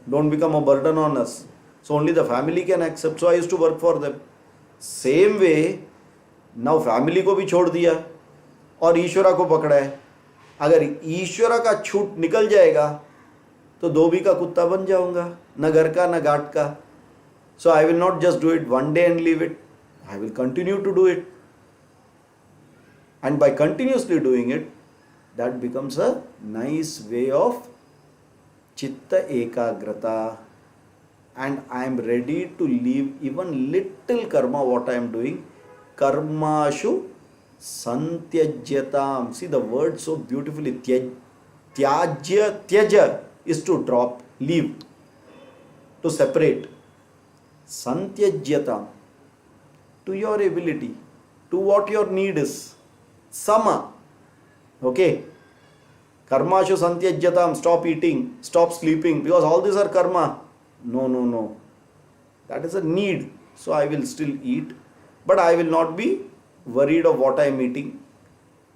Don't become a burden on us. So only the family can accept. So I used to work for them. Same way, now family को भी छोड़ दिया और ईश्वरा को पकड़ा है. अगर ईश्वरा का छूट निकल जाएगा तो धोबी का कुत्ता बन जाऊंगा, न घर का न घाट का. So I will not just do it one day and leave it. I will continue to do it. And by continuously doing it, that becomes a nice way of chitta ekagrata. And I am ready to leave even little karma what I am doing. Karmashu santyajyatam. See the word so beautifully. Tyajya, tyaja is to drop, leave, to separate. Santyajyatam, to your ability, to what your need is. Sama. Okay. Karmashu santyajyatam, stop eating, stop sleeping, because all these are karma. No. That is a need. So I will still eat, but I will not be worried of what I am eating.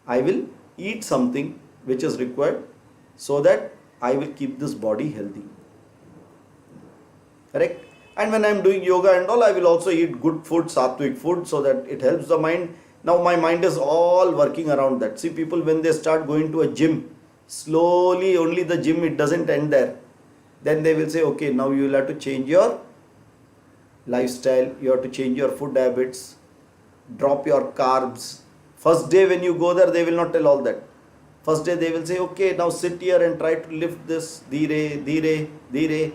I will eat something which is required so that I will keep this body healthy. Correct? And when I am doing yoga and all, I will also eat good food, sattvic food, so that it helps the mind. Now my mind is all working around that. See, people when they start going to a gym, slowly only the gym, it doesn't end there. Then they will say, okay, now you will have to change your lifestyle, you have to change your food habits, drop your carbs. First day when you go there, they will not tell all that. First day they will say, okay, now sit here and try to lift this, dhire, dhire, dhire.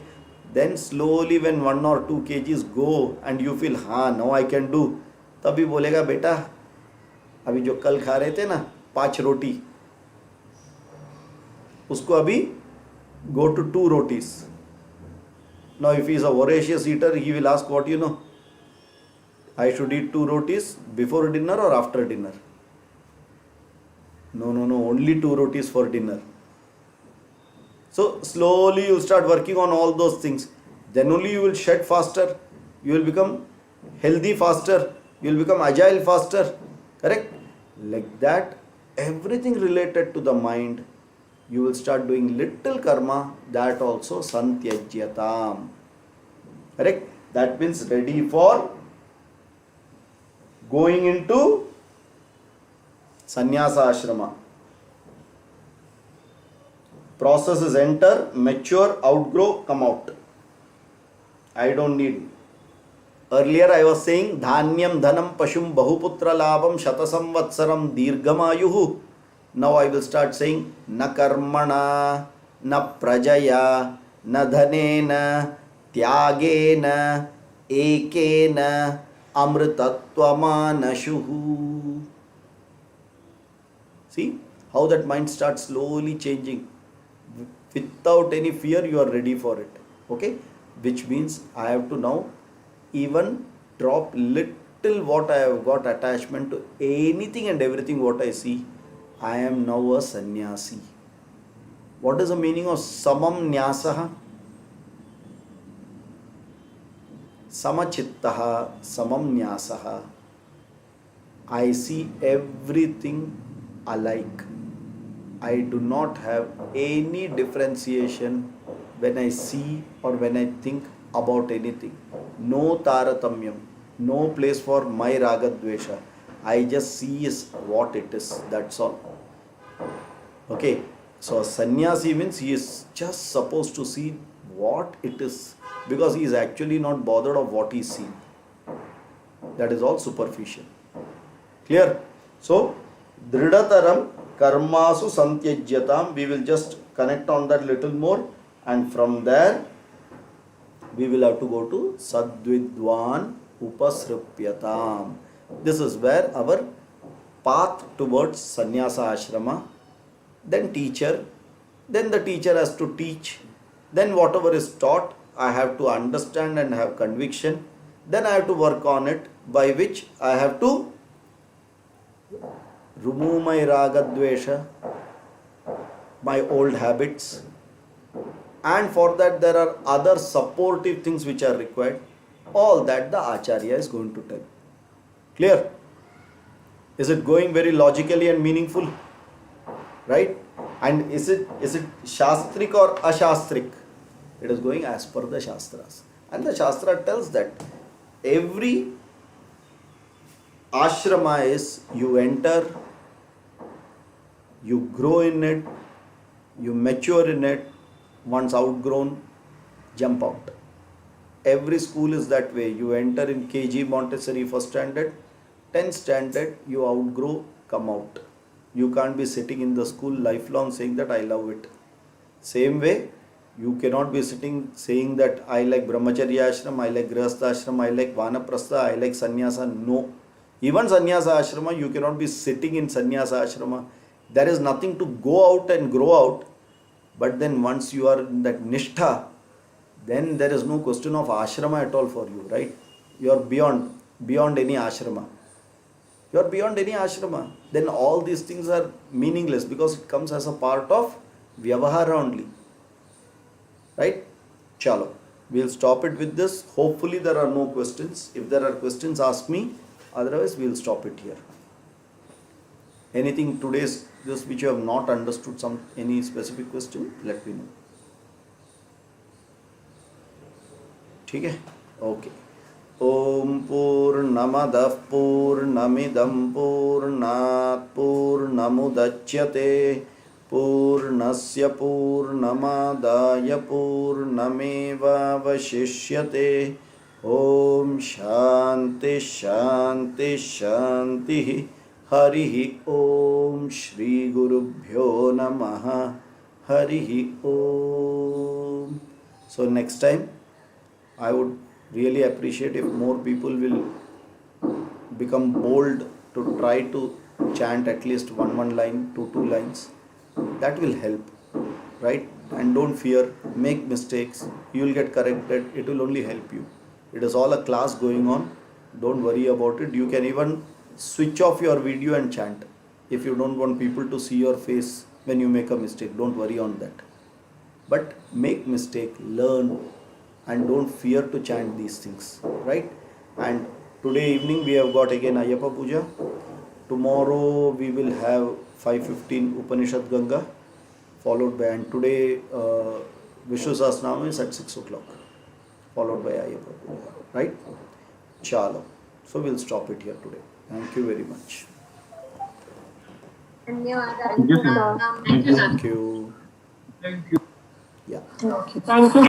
Then slowly when 1 or 2 kgs go and you feel, हाँ, now I can do. तभी बोलेगा बेटा, अभी जो कल खा रहे थे ना 5 रोटी, उसको अभी go to 2 rotis. Now if he is a voracious eater, he will ask, what you know? I should eat 2 rotis before dinner or after dinner? No, only 2 rotis for dinner. So slowly you start working on all those things. Then only you will shed faster. You will become healthy faster. You will become agile faster. Correct? Like that, everything related to the mind, you will start doing little karma, that also santyajyatam. Correct? That means ready for going into sannyasa ashrama. Process is enter, mature, outgrow, come out. I don't need. Earlier I was saying dhanyam dhanam pashum bahuputra labam shatasamvatsaram dirghamayuhu. Now I will start saying na karmana, na prajaya, na dhanena, tyagena, ekena, amritattvamanashuhu. See how that mind starts slowly changing. Without any fear, you are ready for it. Okay? Which means I have to now even drop little what I have got attachment to anything and everything what I see. I am now a sannyasi. What is the meaning of samam nyasaha? Samachittaha, samam nyasaha. I see everything alike. I do not have any differentiation when I see or when I think about anything. No taratamyam, no place for my ragadvesha. I just see is what it is, that's all. Okay, so a sannyasi means he is just supposed to see what it is, because he is actually not bothered of what he sees. That is all superficial. Clear? So, dridataram karmasu santyajyatam, we will just connect on that little more, and from there we will have to go to sadvidwan upasrupyatam. This is where our path towards sannyasa ashrama, then teacher, then the teacher has to teach, then whatever is taught I have to understand and have conviction, then I have to work on it, by which I have to remove my ragadvesha, my old habits, and for that there are other supportive things which are required. All that the acharya is going to tell. Clear? Is it going very logically and meaningful? Right? And is it shastrik or ashastrik? It is going as per the shastras. And the shastra tells that every ashrama is you enter, you grow in it, you mature in it, once outgrown, jump out. Every school is that way. You enter in KG Montessori first standard, 10th standard, you outgrow, come out. You can't be sitting in the school lifelong saying that I love it. Same way, you cannot be sitting saying that I like Brahmacharya Ashram, I like Grihastha Ashram, I like Vanaprastha, I like Sannyasa. No. Even Sannyasa Ashrama, you cannot be sitting in Sannyasa Ashrama. There is nothing to go out and grow out. But then once you are in that nishtha, then there is no question of ashrama at all for you, right? You are beyond any ashrama. You are beyond any ashrama. Then all these things are meaningless because it comes as a part of vyavahara only. Right? Chalo. We'll stop it with this. Hopefully there are no questions. If there are questions, ask me. Otherwise, we'll stop it here. Anything today's this which you have not understood, any specific question, let me know. ठीक है, okay. ओम पूर्णमदः पूर्णमिदं पूर्णात् पूर्णमुदच्यते पूर्णस्य पूर्णमादाय पूर्णमेवावशिष्यते. ओम शांति शांति शांति. हरिः ओम श्री गुरुभ्यो नमः. हरिः ओम. So next time I would really appreciate if more people will become bold to try to chant at least one line, two lines. That will help, right? And don't fear, make mistakes, you will get corrected, it will only help you. It is all a class going on, don't worry about it. You can even switch off your video and chant if you don't want people to see your face when you make a mistake. Don't worry on that, but make mistake, learn, and don't fear to chant these things, right? And today evening we have got again Ayyappa Puja. Tomorrow we will have 5:15 Upanishad Ganga, followed by, and today Vishnu Sahasranam is at 6 o'clock, followed by Ayyappa Puja, right? Chalo. So we'll stop it here today. Thank you very much. धन्यवादाः. Thank you, sir. Ram Ram. Thank you, sir. Thank you. Yeah. Thank you.